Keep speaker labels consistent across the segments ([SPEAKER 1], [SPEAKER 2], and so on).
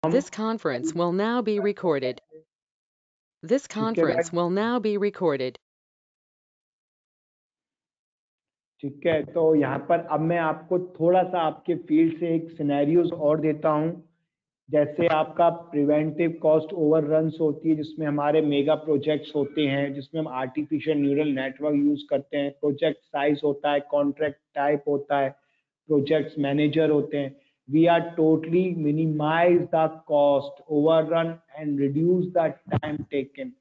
[SPEAKER 1] हम
[SPEAKER 2] This conference will now be recorded. This
[SPEAKER 1] ठीक है
[SPEAKER 2] conference will now be recorded.
[SPEAKER 1] ठीक है। तो यहाँ पर अब मैं आपको थोड़ा सा आपके फील्ड से एक सिनेरियोज और देता हूँ। जैसे आपका प्रिवेंटिव कॉस्ट ओवररन्स होती है, जिसमें हमारे मेगा प्रोजेक्ट्स होते हैं, जिसमें हम आर्टिफिशियल न्यूरल नेटवर्क यूज करते हैं। प्रोजेक्ट साइज होता है, कॉन्ट्रैक्ट टाइप होता है, प्रोजेक्ट्स मैनेजर होते हैं। We are totally minimize the cost overrun and reduce the time taken.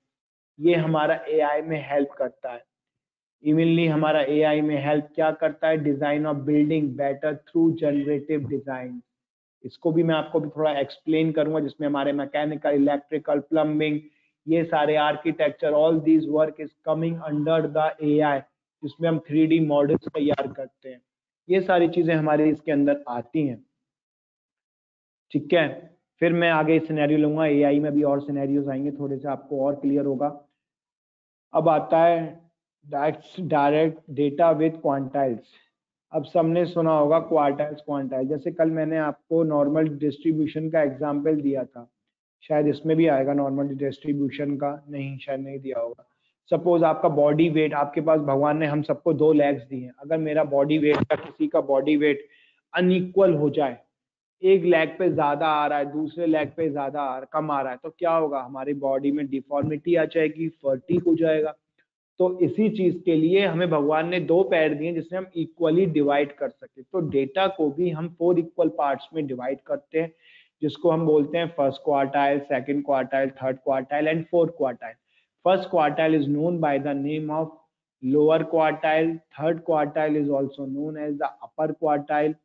[SPEAKER 1] ये हमारा एआई में हेल्प करता है। इवनली हमारा एआई में हेल्प क्या करता है? Design of building better through generative design. इसको भी मैं आपको भी थोड़ा एक्सप्लेन करूंगा, जिसमें हमारे मैकेनिकल, इलेक्ट्रिकल, प्लम्बिंग, ये सारे architecture, all these work is coming under the AI, जिसमें हम 3D मॉडल्स तैयार करते हैं। ये सारी चीजें हमारे इसके अंदर आती हैं। ठीक है, फिर मैं आगे सिनेरियो लूंगा। एआई में भी और सिनेरियोज आएंगे, थोड़े से आपको और क्लियर होगा। अब आता है डायरेक्ट डेटा विद क्वांटाइल्स। अब सबने सुना होगा क्वार्टाइल्स क्वांटाइल। जैसे कल मैंने आपको नॉर्मल डिस्ट्रीब्यूशन का एग्जांपल दिया था, शायद इसमें भी आएगा नॉर्मल डिस्ट्रीब्यूशन का। नहीं, शायद नहीं दिया होगा। सपोज आपका बॉडी वेट, आपके पास भगवान ने हम सबको 2 लेग्स दिए हैं। अगर मेरा बॉडी वेट या किसी का बॉडी वेट अनइक्वल हो जाए, एक लेग पे ज्यादा आ रहा है, दूसरे लेग पे ज्यादा कम आ रहा है, तो क्या होगा? हमारी बॉडी में डिफॉर्मिटी आ जाएगी, फर्टिक हो जाएगा। तो इसी चीज के लिए हमें भगवान ने 2 पैर दिए, जिससे हम इक्वली डिवाइड कर सके। तो डेटा को भी हम 4 इक्वल पार्ट्स में डिवाइड करते हैं, जिसको हम बोलते हैं first quartile, second quartile, third quartile and fourth quartile. First quartile is known by the name of lower quartile, third quartile is also known as the upper quartile,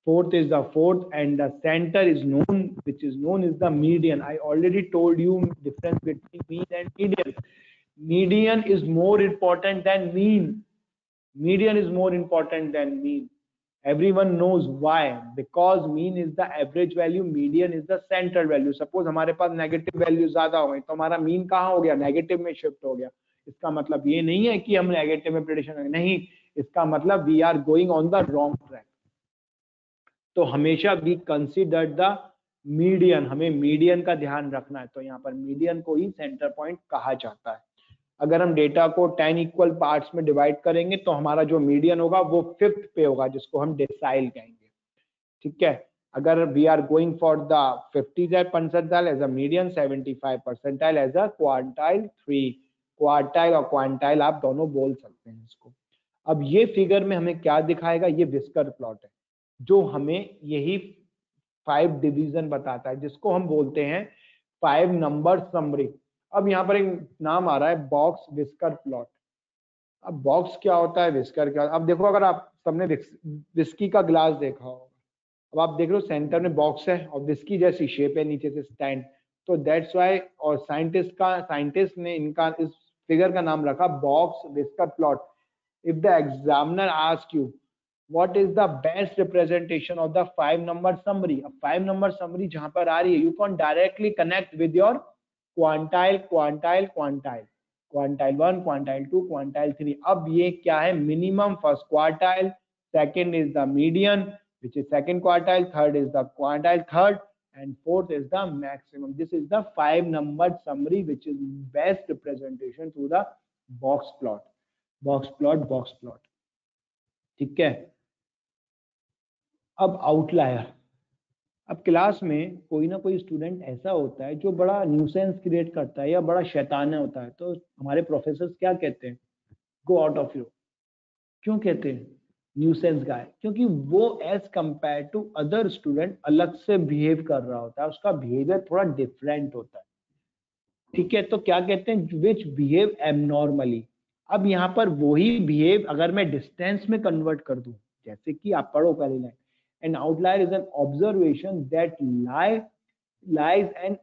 [SPEAKER 1] fourth is the fourth, and the center is known, which is known as the median. I already told you difference between mean and median. Median is more important than mean. Median is more important than mean. Everyone knows why. Because mean is the average value, median is the central value. Suppose हमारे पास negative value ज्यादा हो गई, तो हमारा mean कहाँ हो गया? Negative में शिफ्ट हो गया। इसका मतलब ये नहीं है कि हम नेगेटिव में प्रेडिक्शन करें, नहीं। इसका मतलब we are going on the wrong track. तो हमेशा वी कंसिडर द मीडियन, हमें मीडियन का ध्यान रखना है। तो यहाँ पर मीडियन को ही सेंटर पॉइंट कहा जाता है। अगर हम डेटा को 10 इक्वल पार्ट्स में डिवाइड करेंगे, तो हमारा जो मीडियन होगा वो 5th पे होगा, जिसको हम डेसाइल कहेंगे। ठीक है, अगर we are going for the 50th percentile as a median, 75 percentile as a quartile 3। Quartile और क्वांटाइल आप दोनों बोल सकते हैं इसको। अब ये फिगर में हमें क्या दिखाएगा? ये विस्कर प्लॉट है, जो हमें यही 5 डिवीजन बताता है, जिसको हम बोलते हैं 5 नंबर समरी। अब यहाँ पर एक नाम आ रहा है बॉक्स विस्कर प्लॉट। अब बॉक्स क्या होता है, विस्कर क्या? अब देखो, अगर आप सबने विस्की का ग्लास देखा होगा, अब आप देख रहे हो सेंटर में बॉक्स है और विस्की जैसी शेप है, नीचे से स्टैंड। तो दैट्स वाई, और साइंटिस्ट ने इनका इस फिगर का नाम रखा box whisker plot. If the examiner ask you what is the best representation of the 5 number summary, a 5 number summary जहां पर आ रही है, you can directly connect with your quantile, quantile, quantile, quantile 1, quantile 2, quantile 3। अब ये क्या है? minimum first quartile, second is the median which is second quartile, third is the quantile third, and fourth is the maximum. This is the 5 number summary which is best representation to the box plot, box plot, box plot। ठीक है, अब outlier. अब class में कोई ना कोई student ऐसा होता है जो बड़ा न्यूसेंस क्रिएट करता है या बड़ा शैतान होता है, तो हमारे प्रोफेसर क्या कहते हैं? Go out of your. क्यों कहते हैं न्यूसेंस गाय? क्योंकि वो as compare to other student अलग से बिहेव कर रहा होता है, उसका बिहेवियर थोड़ा डिफरेंट होता है। ठीक है, तो क्या कहते हैं? विच बिहेव एबनॉर्मली। अब यहाँ पर वही बिहेव अगर मैं डिस्टेंस में कन्वर्ट कर दूं, जैसे कि आप पढ़ो पहली line, N outlier is an observation that lies an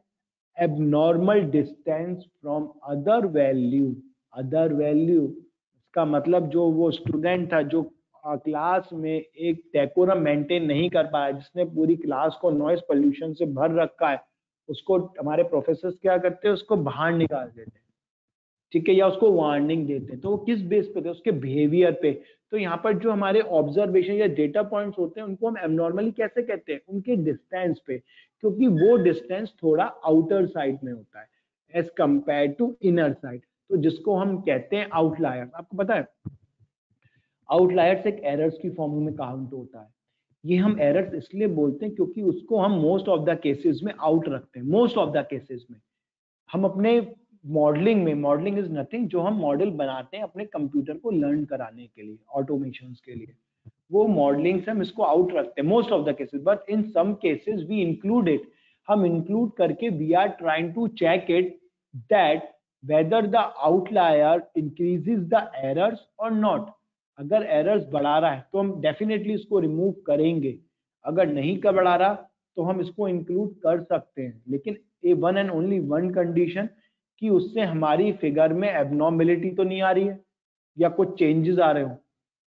[SPEAKER 1] abnormal distance from other value। Other value, इसका मतलब जो वो स्टूडेंट था जो क्लास में एक डेकोरम मेंटेन नहीं कर पाया, जिसने पूरी क्लास को नॉइस पोल्यूशन से भर रखा है, उसको हमारे प्रोफेसर क्या करते हैं? उसको बाहर निकाल देते हैं। ठीक है, या उसको वार्निंग देते हैं, तो वो किस बेस पे थे, उसके बिहेवियर पे। तो यहाँ पर जो हमारे ऑब्जर्वेशन या डेटा पॉइंट्स होते हैं उनको हम एबनॉर्मली कैसे कहते हैं, उनके डिस्टेंस पे, क्योंकि वो डिस्टेंस थोड़ा आउटर साइड में होता है as compare to inner side, तो जिसको हम कहते हैं आउटलायर्स। आपको पता है आउटलायर्स एक एरर्स की फॉर्म में काउंट होता है। ये हम एरर्स इसलिए बोलते हैं क्योंकि उसको हम मोस्ट ऑफ द केसेस में आउट रखते हैं, मोस्ट ऑफ द केसेस में। हम अपने मॉडलिंग में, मॉडलिंग इज नथिंग, जो हम मॉडल बनाते हैं अपने कंप्यूटर को लर्न कराने के लिए, ऑटोमेशन के लिए, वो मॉडलिंग से हम इसको आउट रखते हैं most of the cases, but in some cases we include it. हम इंक्लूड करके we are trying to check it that whether the outlier increases the errors और नॉट। अगर एरर्स बढ़ा रहा है तो हम डेफिनेटली इसको रिमूव करेंगे, अगर नहीं का बढ़ा रहा तो हम इसको इंक्लूड कर सकते हैं, लेकिन a one and only one condition कि उससे हमारी फिगर में एबनॉर्मेलिटी तो नहीं आ रही है या कुछ चेंजेस आ रहे हो।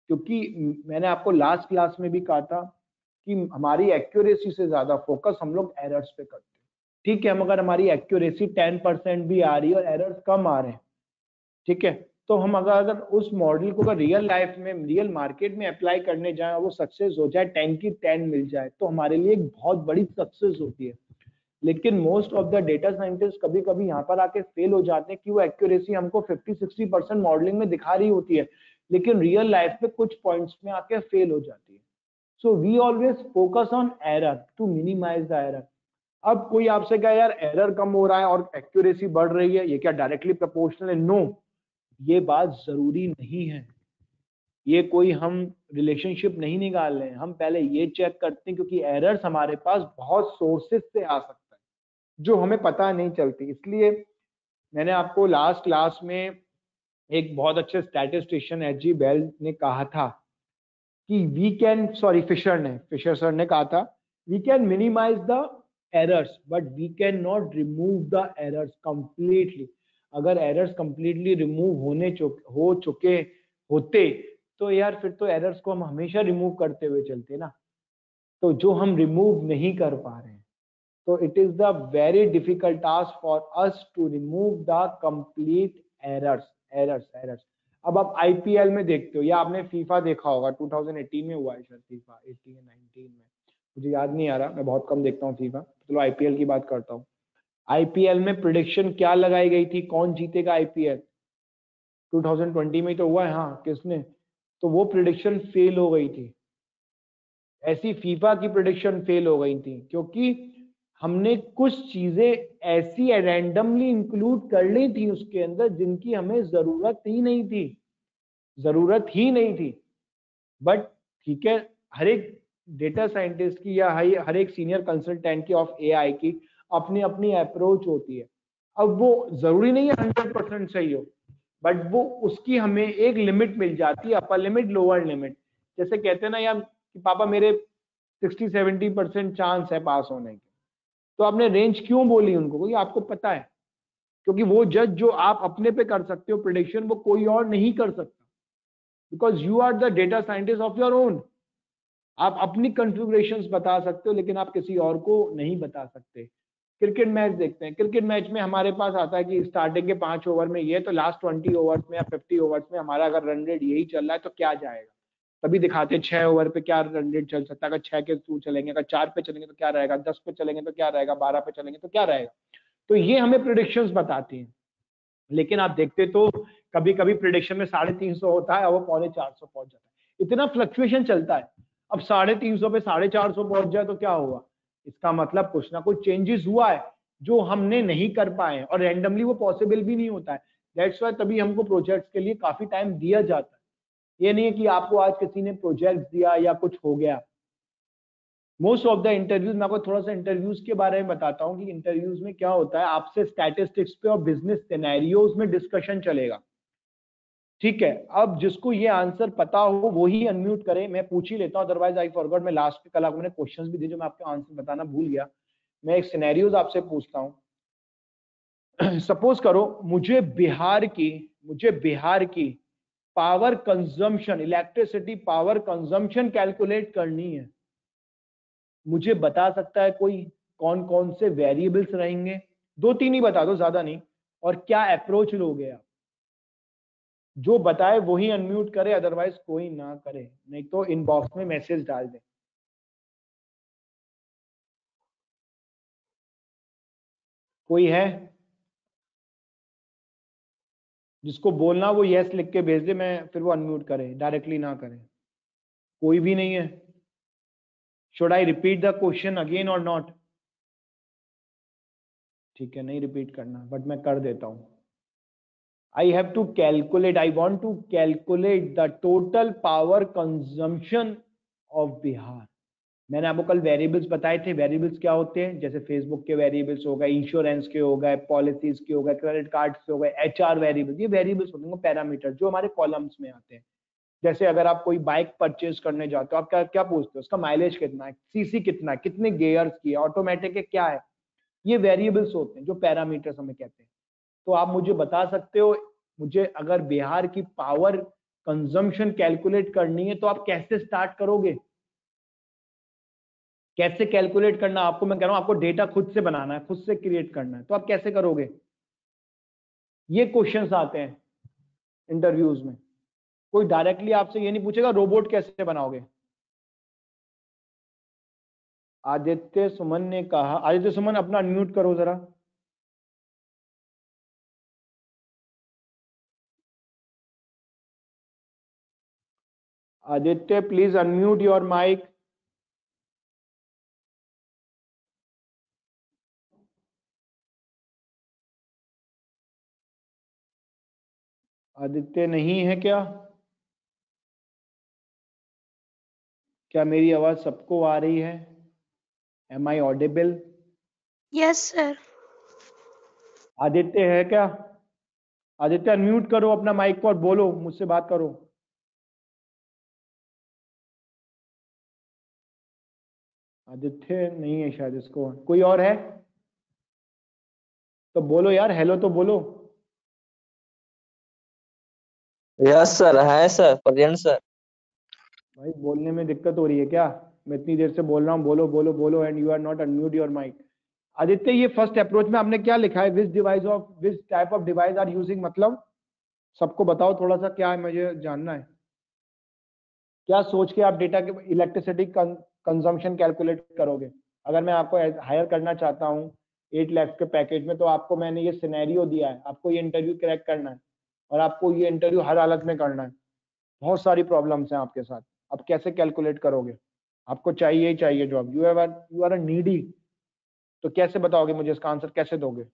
[SPEAKER 1] क्योंकि मैंने आपको लास्ट क्लास में भी कहा था कि हमारी एक्यूरेसी से ज्यादा फोकस हम लोग एरर्स पे करते हैं। ठीक है, हम अगर हमारी एक्यूरेसी 10% भी आ रही है और एरर्स कम आ रहे हैं, ठीक है, तो हम अगर उस मॉडल को रियल लाइफ में, रियल मार्केट में अप्लाई करने जाए और वो सक्सेस हो जाए, 10 की 10 मिल जाए, तो हमारे लिए एक बहुत बड़ी सक्सेस होती है। लेकिन most of the data scientist कभी कभी यहाँ पर आके फेल हो जाते हैं कि वो एक्यूरेसी हमको 50-60% मॉडलिंग में दिखा रही होती है, लेकिन रियल लाइफ में कुछ पॉइंट्स में आके फेल हो जाती है। So we always focus on error to minimize the error. अब कोई आपसे कहे यार एरर कम हो रहा है और एक्यूरेसी बढ़ रही है, ये क्या डायरेक्टली प्रोपोर्शनल है? नो, ये बात जरूरी नहीं है। ये कोई हम रिलेशनशिप नहीं निकाल रहे हैं, हम पहले ये चेक करते हैं, क्योंकि एरर्स हमारे पास बहुत सोर्सेस से आ सकता है जो हमें पता नहीं चलती। इसलिए मैंने आपको लास्ट क्लास में एक बहुत अच्छे स्टैटिस्टिशियन एच.जी. बेल ने कहा था कि we can, sorry Fisher sir ने कहा था, we can minimize the errors but we can not remove the errors completely. अगर एरर्स कंप्लीटली रिमूव हो चुके होते तो यार फिर तो एरर्स को हम हमेशा रिमूव करते हुए चलते ना, तो जो हम रिमूव नहीं कर पा रहे हैं, तो it is the very difficult task for us to remove the complete errors. अब आप आईपीएल में देखते हो या आपने फीफा देखा होगा, 2018 में हुआ है शायद फीफा, 18 या 19 में, मुझे याद नहीं आ रहा, मैं बहुत कम देखता हूँ फीफा। चलो आईपीएल की बात करता हूँ। आईपीएल में प्रिडिक्शन क्या लगाई गई थी, कौन जीतेगा आईपीएल? 2020 में तो हुआ है, हाँ, किसने? तो वो प्रिडिक्शन फेल हो गई थी। ऐसी फीफा की प्रिडिक्शन फेल हो गई थी क्योंकि हमने कुछ चीजें ऐसी रैंडमली इंक्लूड कर ली थी उसके अंदर जिनकी हमें जरूरत ही नहीं थी। बट ठीक है, हर एक डेटा साइंटिस्ट की या हर एक सीनियर कंसल्टेंट की ऑफ एआई की अपनी अपनी अप्रोच होती है। अब वो जरूरी नहीं है 100% सही हो, बट वो उसकी हमें एक लिमिट मिल जाती है, अपर लिमिट, लोअर लिमिट। जैसे कहते हैं ना यार कि पापा मेरे 60-70% चांस है पास होने के, तो आपने रेंज क्यों बोली उनको? क्योंकि आपको पता है, क्योंकि वो जज जो आप अपने पे कर सकते हो प्रिडिक्शन, वो कोई और नहीं कर सकता, because you are the data scientist of your own. आप अपनी कॉन्फ़िगरेशंस बता सकते हो लेकिन आप किसी और को नहीं बता सकते। क्रिकेट मैच देखते हैं, क्रिकेट मैच में हमारे पास आता है कि स्टार्टिंग के 5 ओवर में ये, तो लास्ट 20 ओवर्स में या 50 ओवर्स में हमारा अगर रन रेट यही चल रहा है तो क्या जाएगा? तभी दिखाते हैं 6 ओवर पे क्या रन रेट चल सकता है, अगर 6 के थ्रू चलेंगे, अगर 4 पे चलेंगे तो क्या रहेगा, 10 पे चलेंगे तो क्या रहेगा, 12 पे चलेंगे तो क्या रहेगा। तो ये हमें प्रिडिक्शंस बताती हैं। लेकिन आप देखते तो कभी कभी प्रिडिक्शन में 350 होता है और वो 450 पहुंच जाता है, इतना फ्लक्चुएशन चलता है। अब 350 पे 450 पहुंच जाए तो क्या हुआ? इसका मतलब कुछ ना कुछ चेंजेस हुआ है जो हमने नहीं कर पाए, और रैंडमली वो पॉसिबल भी नहीं होता है। दैट्स वाई तभी हमको प्रोजेक्ट्स के लिए काफी टाइम दिया जाता है। ये नहीं है कि आपको आज किसी ने प्रोजेक्ट दिया या कुछ हो गया। मोस्ट ऑफ द इंटरव्यूज, मैं आपको थोड़ा सा इंटरव्यूज के बारे में बताता हूँ कि इंटरव्यूज में क्या होता है, आपसे स्टैटिस्टिक्स पे और बिजनेस सिनेरियोज में डिस्कशन चलेगा। ठीक है, अब जिसको ये आंसर पता हो वो ही अनम्यूट करे, मैं पूछ ही लेता हूँ, अदरवाइज आई फॉरगॉट, मैं लास्ट के कल आपको मैंने क्वेश्चंस भी दिए जो मैं आपको आंसर बताना भूल गया। मैं एक सिनेरियोज आपसे पूछता हूँ। सपोज करो मुझे बिहार की power consumption, electricity power consumption calculate करनी है। मुझे बता सकता है कोई कौन कौन से वेरिएबल्स रहेंगे? 2-3 ही बता दो, ज्यादा नहीं। और क्या अप्रोच लोगे आप? जो बताए वही अनम्यूट करे, अदरवाइज कोई ना करे, नहीं तो इनबॉक्स में मैसेज डाल दे। कोई है जिसको बोलना वो यस लिख के भेज दे, मैं फिर वो अनम्यूट करे, डायरेक्टली ना करे। कोई भी नहीं है। Should I repeat the question again और नॉट? ठीक है, नहीं रिपीट करना, बट मैं कर देता हूं। I have to calculate, I want to calculate the total power consumption of Bihar. मैंने आपको कल वेरिएबल्स बताए थे। वेरिएबल्स क्या होते हैं? जैसे फेसबुक के वेरिएबल्स हो गए, इंश्योरेंस के हो गए, पॉलिसीज के हो गए, क्रेडिट कार्ड के हो गए, एचआर वेरिएबल्स। ये वेरिएबल्स होते हैं, पैरामीटर जो हमारे कॉलम्स में आते हैं। जैसे अगर आप कोई बाइक परचेज करने जाते हो, आप क्या क्या पूछते हो? उसका माइलेज कितना है, सीसी कितना है, कितने गियर्स की है, ऑटोमेटिक है, क्या है। ये वेरिएबल्स होते हैं जो पैरामीटर्स हमें कहते हैं। तो आप मुझे बता सकते हो, मुझे अगर बिहार की पावर कंजम्पशन कैलकुलेट करनी है तो आप कैसे स्टार्ट करोगे? कैसे कैलकुलेट करना आपको? मैं कह रहा हूं आपको डेटा खुद से बनाना है, खुद से क्रिएट करना है, तो आप कैसे करोगे? ये क्वेश्चंस आते हैं इंटरव्यूज में। कोई डायरेक्टली आपसे ये नहीं पूछेगा रोबोट कैसे बनाओगे। आदित्य सुमन ने कहा, आदित्य सुमन अपना अनम्यूट करो जरा। Aditya please unmute your mic. Aditya नहीं है क्या? क्या मेरी आवाज सबको आ रही है? Am I audible?
[SPEAKER 3] Yes sir.
[SPEAKER 1] Aditya है क्या? आदित्य अनम्यूट करो अपना माइक को और बोलो, मुझसे बात करो। आदित्य नहीं है शायद, इसको कोई और है तो बोलो यार, हेलो तो बोलो।
[SPEAKER 4] यस सर, है सर, प्रेजेंट सर।
[SPEAKER 1] भाई बोलने में दिक्कत हो रही है क्या? मैं इतनी देर से बोल रहा हूँ, बोलो बोलो बोलो, and you are not unmute your mic. Aditya ये फर्स्ट अप्रोच में आपने क्या लिखा है? Which type of device are using, मतलब सबको बताओ थोड़ा सा, क्या है मुझे जानना है। क्या सोच के आप डेटा के इलेक्ट्रिसिटी कंजम्पशन कैलकुलेट करोगे? अगर मैं आपको हायर करना चाहता हूँ 8 लाख के पैकेज में, तो आपको मैंने ये सिनेरियो दिया है, आपको ये इंटरव्यू क्रैक करना है और आपको ये इंटरव्यू हर हालत में करना है। बहुत सारी प्रॉब्लम्स हैं आपके साथ, आप कैसे कैलकुलेट करोगे? आपको चाहिए ही चाहिए job, you are a needy, तो कैसे बताओगे मुझे, इसका आंसर कैसे दोगे?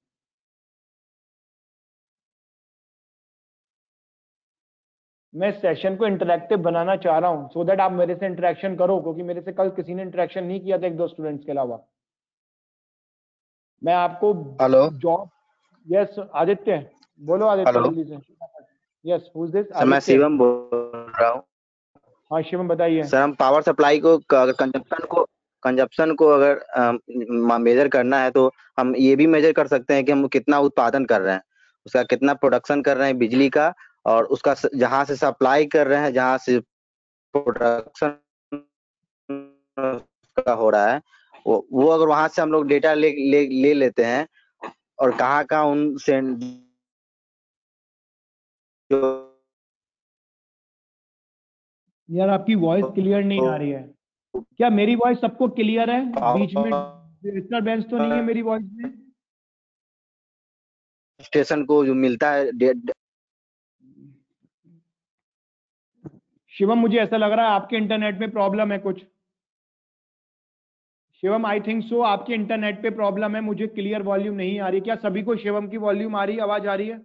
[SPEAKER 1] मैं सेशन को इंटरेक्टिव बनाना चाह रहा हूं, सो दैट आप मेरे से इंटरेक्शन करो, क्योंकि मेरे से कल किसी ने इंटरेक्शन नहीं किया था, 1-2 स्टूडेंट्स के अलावा। मैं आपको
[SPEAKER 5] हेलो
[SPEAKER 1] जॉब। यस आदित्य, बोलो आदित्य
[SPEAKER 5] हेलो
[SPEAKER 1] जल्दी से। Yes who is this?
[SPEAKER 5] Sir, मैं
[SPEAKER 1] आदित्य?
[SPEAKER 5] शिवम बोल रहा हूँ।
[SPEAKER 1] हाँ शिवम बताइए।
[SPEAKER 5] सर, हम पावर सप्लाई को कंजप्शन को अगर मेजर करना है तो हम ये भी मेजर कर सकते हैं कि हम कितना उत्पादन कर रहे हैं, उसका कितना प्रोडक्शन कर रहे हैं बिजली का, और उसका जहां से सप्लाई कर रहे हैं, जहां से प्रोडक्शन का हो रहा है, वो अगर वहां से हम लोग डेटा ले लेते हैं, और कहाँ उनसे जो
[SPEAKER 1] यार आपकी वॉइस क्लियर नहीं आ रही है। क्या मेरी वॉइस सबको क्लियर है? बीच में डिस्टरबेंस तो नहीं है मेरी वॉइस में?
[SPEAKER 5] स्टेशन को जो मिलता है
[SPEAKER 1] शिवम मुझे ऐसा लग रहा है आपके इंटरनेट में प्रॉब्लम है कुछ। शिवम आई थिंक सो आपके इंटरनेट पे प्रॉब्लम है, मुझे क्लियर वॉल्यूम नहीं आ रही। क्या सभी को शिवम की वॉल्यूम आ रही है, आवाज आ रही है?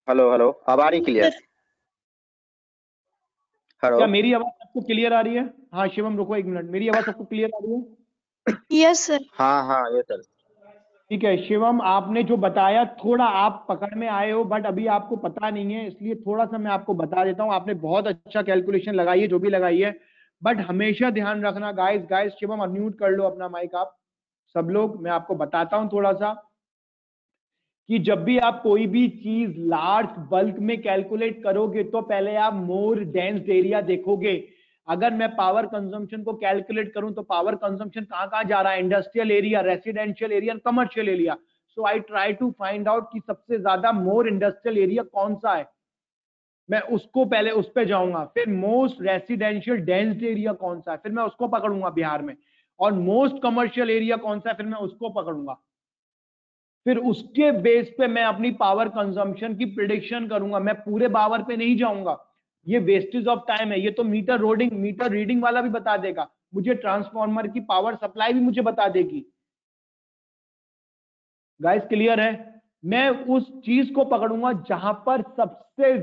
[SPEAKER 5] हेलो हेलो, अब आ रही क्लियर? हेलो,
[SPEAKER 1] क्या मेरी आवाज सबको क्लियर आ रही है? हाँ शिवम रुको 1 मिनट, मेरी आवाज सबको क्लियर आ रही है?
[SPEAKER 3] Yes sir.
[SPEAKER 5] हाँ हाँ ये सर।
[SPEAKER 1] ठीक है शिवम, आपने जो बताया थोड़ा आप पकड़ में आए हो, बट अभी आपको पता नहीं है, इसलिए थोड़ा सा मैं आपको बता देता हूँ। आपने बहुत अच्छा कैलकुलेशन लगाई है, जो भी लगाई है, बट हमेशा ध्यान रखना गाइस गाइस, शिवम अनम्यूट कर लो अपना माइक आप सब लोग। मैं आपको बताता हूँ थोड़ा सा कि जब भी आप कोई भी चीज लार्ज बल्क में कैलकुलेट करोगे तो पहले आप मोर डेंस एरिया देखोगे। अगर मैं पावर कंजम्पशन को कैलकुलेट करूं तो पावर कंजम्पशन कहां कहां जा रहा है? Industrial area, residential area, commercial area. So I try to find out कि सबसे ज्यादा मोर इंडस्ट्रियल एरिया कौन सा है, मैं उसको पहले उस पे जाऊंगा। फिर मोस्ट रेसिडेंशियल डेंस्ड एरिया कौन सा है, फिर मैं उसको पकड़ूंगा बिहार में। और मोस्ट कमर्शियल एरिया कौन सा है, फिर मैं उसको पकड़ूंगा। फिर उसके बेस पे मैं अपनी पावर कंजम्पशन की प्रिडिक्शन करूंगा। मैं पूरे पावर पे नहीं जाऊंगा, ये वेस्टेज ऑफ टाइम है। ये तो मीटर रीडिंग वाला भी बता देगा मुझे, ट्रांसफार्मर की पावर सप्लाई भी मुझे बता देगी। गाइस क्लियर है? मैं उस चीज को पकड़ूंगा जहां पर सबसे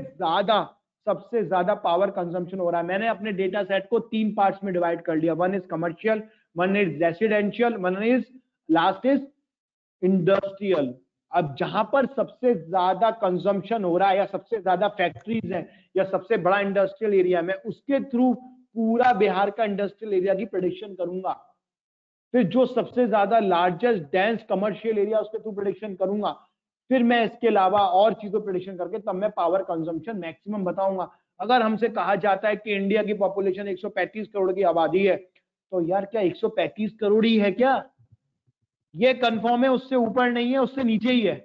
[SPEAKER 1] ज्यादा पावर कंजम्पशन हो रहा है। मैंने अपने डेटा सेट को 3 पार्ट्स में डिवाइड कर लिया, one is commercial, one is residential, one is last is industrial. अब जहां पर सबसे ज्यादा कंजम्पशन हो रहा है, या सबसे ज्यादा फैक्ट्रीज हैं, या सबसे बड़ा इंडस्ट्रियल एरिया, मैं उसके थ्रू पूरा बिहार का इंडस्ट्रियल एरिया की प्रेडिक्शन करूंगा। फिर जो सबसे ज्यादा लार्जेस्ट डेंस कमर्शियल एरिया, उसके थ्रू प्रेडिक्शन करूंगा। फिर मैं इसके अलावा और चीजों प्रेडिक्शन करके तब मैं पावर कंजम्पशन मैक्सिमम बताऊंगा। अगर हमसे कहा जाता है कि इंडिया की पॉपुलेशन 135 करोड़ की आबादी है, तो यार क्या 135 करोड़ ही है क्या? ये कंफर्म है, उससे ऊपर नहीं है, उससे नीचे ही है,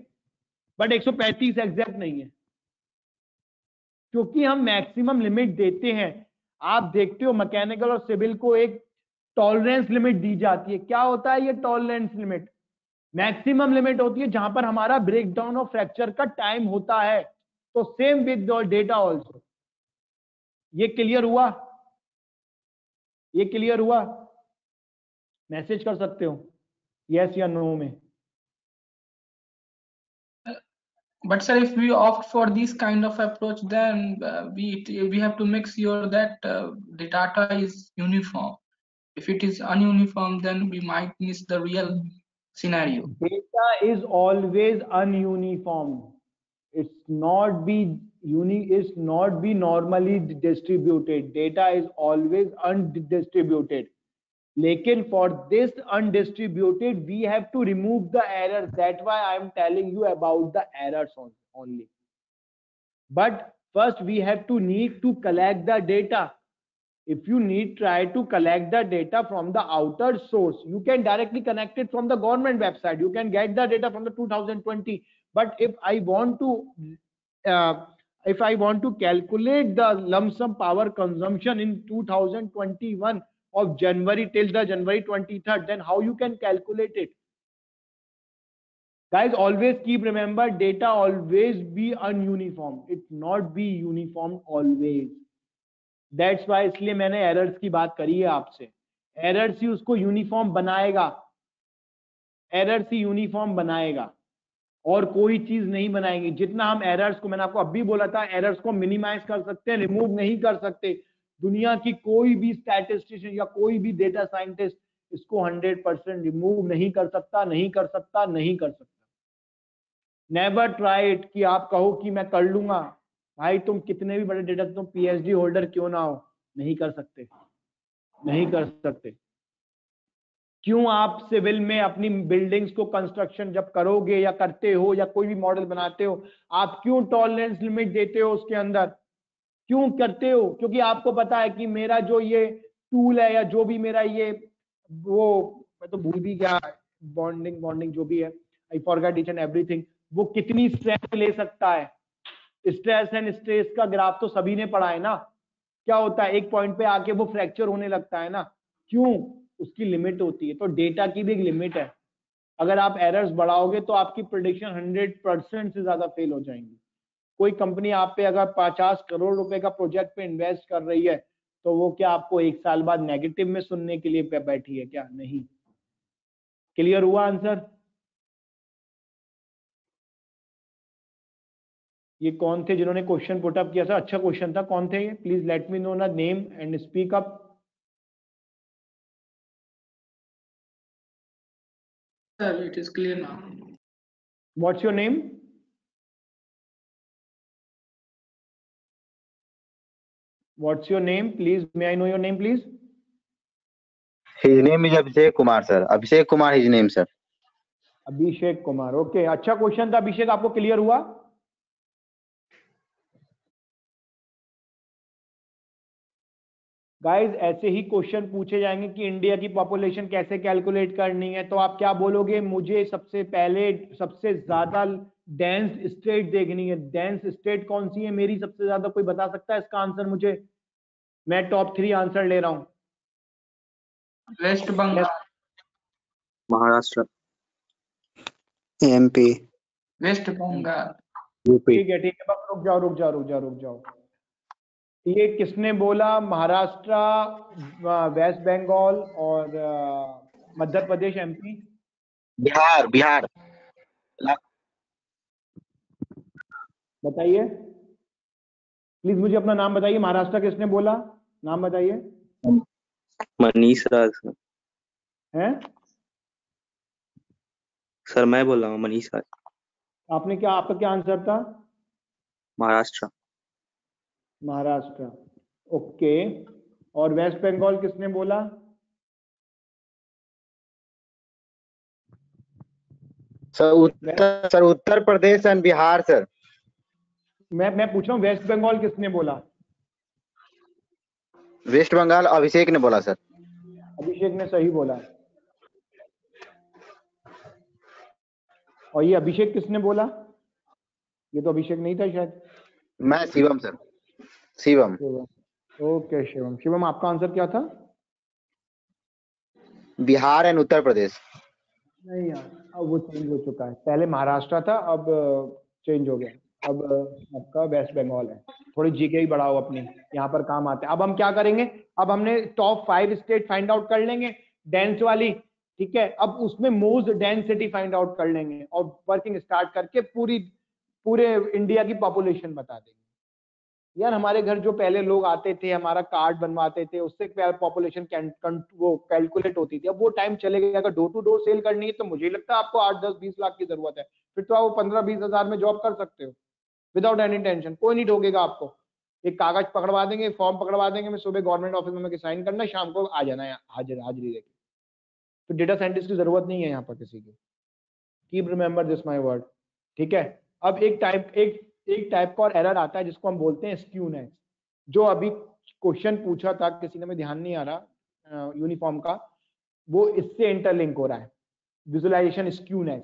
[SPEAKER 1] बट 135 एग्जैक्ट नहीं है, क्योंकि हम मैक्सिमम लिमिट देते हैं। आप देखते हो मैकेनिकल और सिविल को एक टॉलरेंस लिमिट दी जाती है। क्या होता है ये टॉलरेंस लिमिट? मैक्सिमम लिमिट होती है जहां पर हमारा ब्रेकडाउन ऑफ फ्रैक्चर का टाइम होता है। तो सेम विद डेटा ऑल्सो। ये क्लियर हुआ? ये क्लियर हुआ? मैसेज कर सकते हो यस या नो में।
[SPEAKER 6] But sir, if we opt for this kind of approach, then we have to make sure that the data is uniform. If it is ununiform, then we might miss the real scenario.
[SPEAKER 1] Data is always ununiform. It's not be normally distributed. Data is always undistributed. लेकिन for this undistributed, we have to remove the errors. That's why I am telling you about the errors only. But first we have to need to collect the data. If you try to collect the data from the outer source, you can directly connect it from the government website. You can get the data from the 2020. But if I want to calculate the lump sum power consumption in 2021 of January till the January 23rd, then how you can calculate it? Guys, always keep remember, data always be ununiform. It not be uniform always. That's why इसलिए मैंने errors की बात करी है आपसे। Errors ही उसको uniform बनाएगा, errors ही uniform बनाएगा, और कोई चीज नहीं बनाएंगे। जितना हम एरर्स को, मैंने आपको अभी बोला था, एरर्स को मिनिमाइज कर सकते हैं, रिमूव नहीं कर सकते। दुनिया की कोई भी स्टैटिस्टिशियन या कोई भी डेटा साइंटिस्ट इसको 100% रिमूव नहीं कर सकता, नहीं कर सकता, नहीं कर सकता। नेवर ट्राई इट कि आप कहो कि मैं कर लूंगा। भाई तुम कितने भी बड़े डेटा, तुम पीएचडी होल्डर क्यों ना हो, नहीं कर सकते, नहीं कर सकते। क्यों आप सिविल में अपनी बिल्डिंग्स को कंस्ट्रक्शन जब करोगे या करते हो या कोई भी मॉडल बनाते हो, आप क्यों टॉलरेंस लिमिट देते हो उसके अंदर? क्यों करते हो? क्योंकि आपको पता है कि मेरा जो ये टूल है, या जो भी मेरा ये, वो मैं तो भूल भी गया, बॉन्डिंग जो भी है, I forgot each and everything, वो कितनी स्ट्रेंथ ले सकता है। स्ट्रेस एंड स्ट्रेस का ग्राफ तो सभी ने पढ़ा है ना। क्या होता है, एक पॉइंट पे आके वो फ्रैक्चर होने लगता है ना। क्यों? उसकी लिमिट होती है। तो डेटा की भी एक लिमिट है। अगर आप एरर्स बढ़ाओगे तो आपकी प्रेडिक्शन 100% से ज्यादा फेल हो जाएंगी। कोई कंपनी आप पे अगर 50 करोड़ रुपए का प्रोजेक्ट पे इन्वेस्ट कर रही है, तो वो क्या आपको 1 साल बाद नेगेटिव में सुनने के लिए पे बैठी है क्या? नहीं। क्लियर हुआ आंसर? ये कौन थे जिन्होंने क्वेश्चन पुट अप किया था? अच्छा क्वेश्चन था। कौन थे ये? प्लीज लेट मी नो ना name and speak up.
[SPEAKER 6] Sir, it is clear now.
[SPEAKER 1] What's your name? What's your name? Please, may I know your name, please?
[SPEAKER 5] His name is Abhishek Kumar, sir. Abhishek Kumar, his name, sir.
[SPEAKER 1] Abhishek Kumar. Okay, अच्छा question था अभिषेक, आपको clear हुआ? Guys ऐसे ही question पूछे जाएंगे कि India की population कैसे कैलकुलेट करनी है, तो आप क्या बोलोगे, मुझे सबसे पहले सबसे ज्यादा डेंस स्टेट देखनी है। डेंस स्टेट कौन सी है मेरी सबसे ज्यादा, कोई बता सकता है इसका आंसर मुझे? मैं टॉप 3 आंसर ले रहा हूं।
[SPEAKER 6] West Bengal,
[SPEAKER 7] Maharashtra, MP,
[SPEAKER 6] west Bengal.
[SPEAKER 7] UP.
[SPEAKER 1] ठीक है बस रुक जाओ। ये किसने बोला? महाराष्ट्र, वेस्ट बंगाल और मध्य प्रदेश, एमपी,
[SPEAKER 5] बिहार बिहार
[SPEAKER 1] बताइए प्लीज, मुझे अपना नाम बताइए। महाराष्ट्र किसने बोला? नाम बताइए।
[SPEAKER 4] मनीष राज सर।
[SPEAKER 1] हैं?
[SPEAKER 4] सर मैं बोल रहा हूँ मनीष राज।
[SPEAKER 1] आपने क्या, आपका क्या आंसर था?
[SPEAKER 4] महाराष्ट्र।
[SPEAKER 1] महाराष्ट्र, ओके। और वेस्ट बंगाल किसने बोला?
[SPEAKER 5] Sir Uttar Pradesh and Bihar sir.
[SPEAKER 1] मैं पूछ रहा हूँ वेस्ट बंगाल किसने बोला?
[SPEAKER 5] वेस्ट बंगाल अभिषेक ने बोला सर।
[SPEAKER 1] अभिषेक ने सही बोला। और ये अभिषेक किसने बोला? ये तो अभिषेक नहीं था शायद।
[SPEAKER 5] मैं शिवम सर, शिवम।
[SPEAKER 1] ओके शिवम, शिवम आपका आंसर क्या था?
[SPEAKER 5] बिहार एंड उत्तर प्रदेश।
[SPEAKER 1] नहीं यार, अब वो चेंज हो चुका है, पहले महाराष्ट्र था, अब चेंज हो गया, अब आपका वेस्ट बंगाल है। थोड़ी जीके ही बढ़ाओ अपनी, यहाँ पर काम आते हैं। अब हम क्या करेंगे, अब हमने टॉप 5 स्टेट फाइंड आउट कर लेंगे डेंस वाली, ठीक है। अब उसमें मोस्ट डेंसिटी फाइंड आउट कर लेंगे और वर्किंग स्टार्ट करके पूरे इंडिया की पॉपुलेशन बता देंगे। यार हमारे घर जो पहले लोग आते थे, हमारा कार्ड बनवाते थे, उससे पॉपुलेशन वो कैलकुलेट होती थी। अब वो टाइम चले गया। अगर डोर टू डोर सेल करनी है तो मुझे लगता है आपको 8, 10, 20 लाख की जरूरत है, फिर तो आप 15, 20 हजार में जॉब कर सकते हो विदाउट एनी टेंशन। कोई नहीं ठोकेगा आपको। एक कागज पकड़वा देंगे, फॉर्म पकड़वा देंगे, मैं सुबह गवर्नमेंट ऑफिस में साइन करना, शाम को आ जाना है हाजिरी देके। तो डेटा साइंटिस्ट की जरूरत नहीं है यहाँ पर किसी की। Keep remember this my word, ठीक है। अब एक टाइप का और एरर आता है जिसको हम बोलते हैं स्क्यूनेस। जो अभी क्वेश्चन पूछा था किसी ने, में ध्यान नहीं आ रहा यूनिफॉर्म का, वो इससे इंटरलिंक हो रहा है, विजुअलाइजेशन स्क्यूनेस।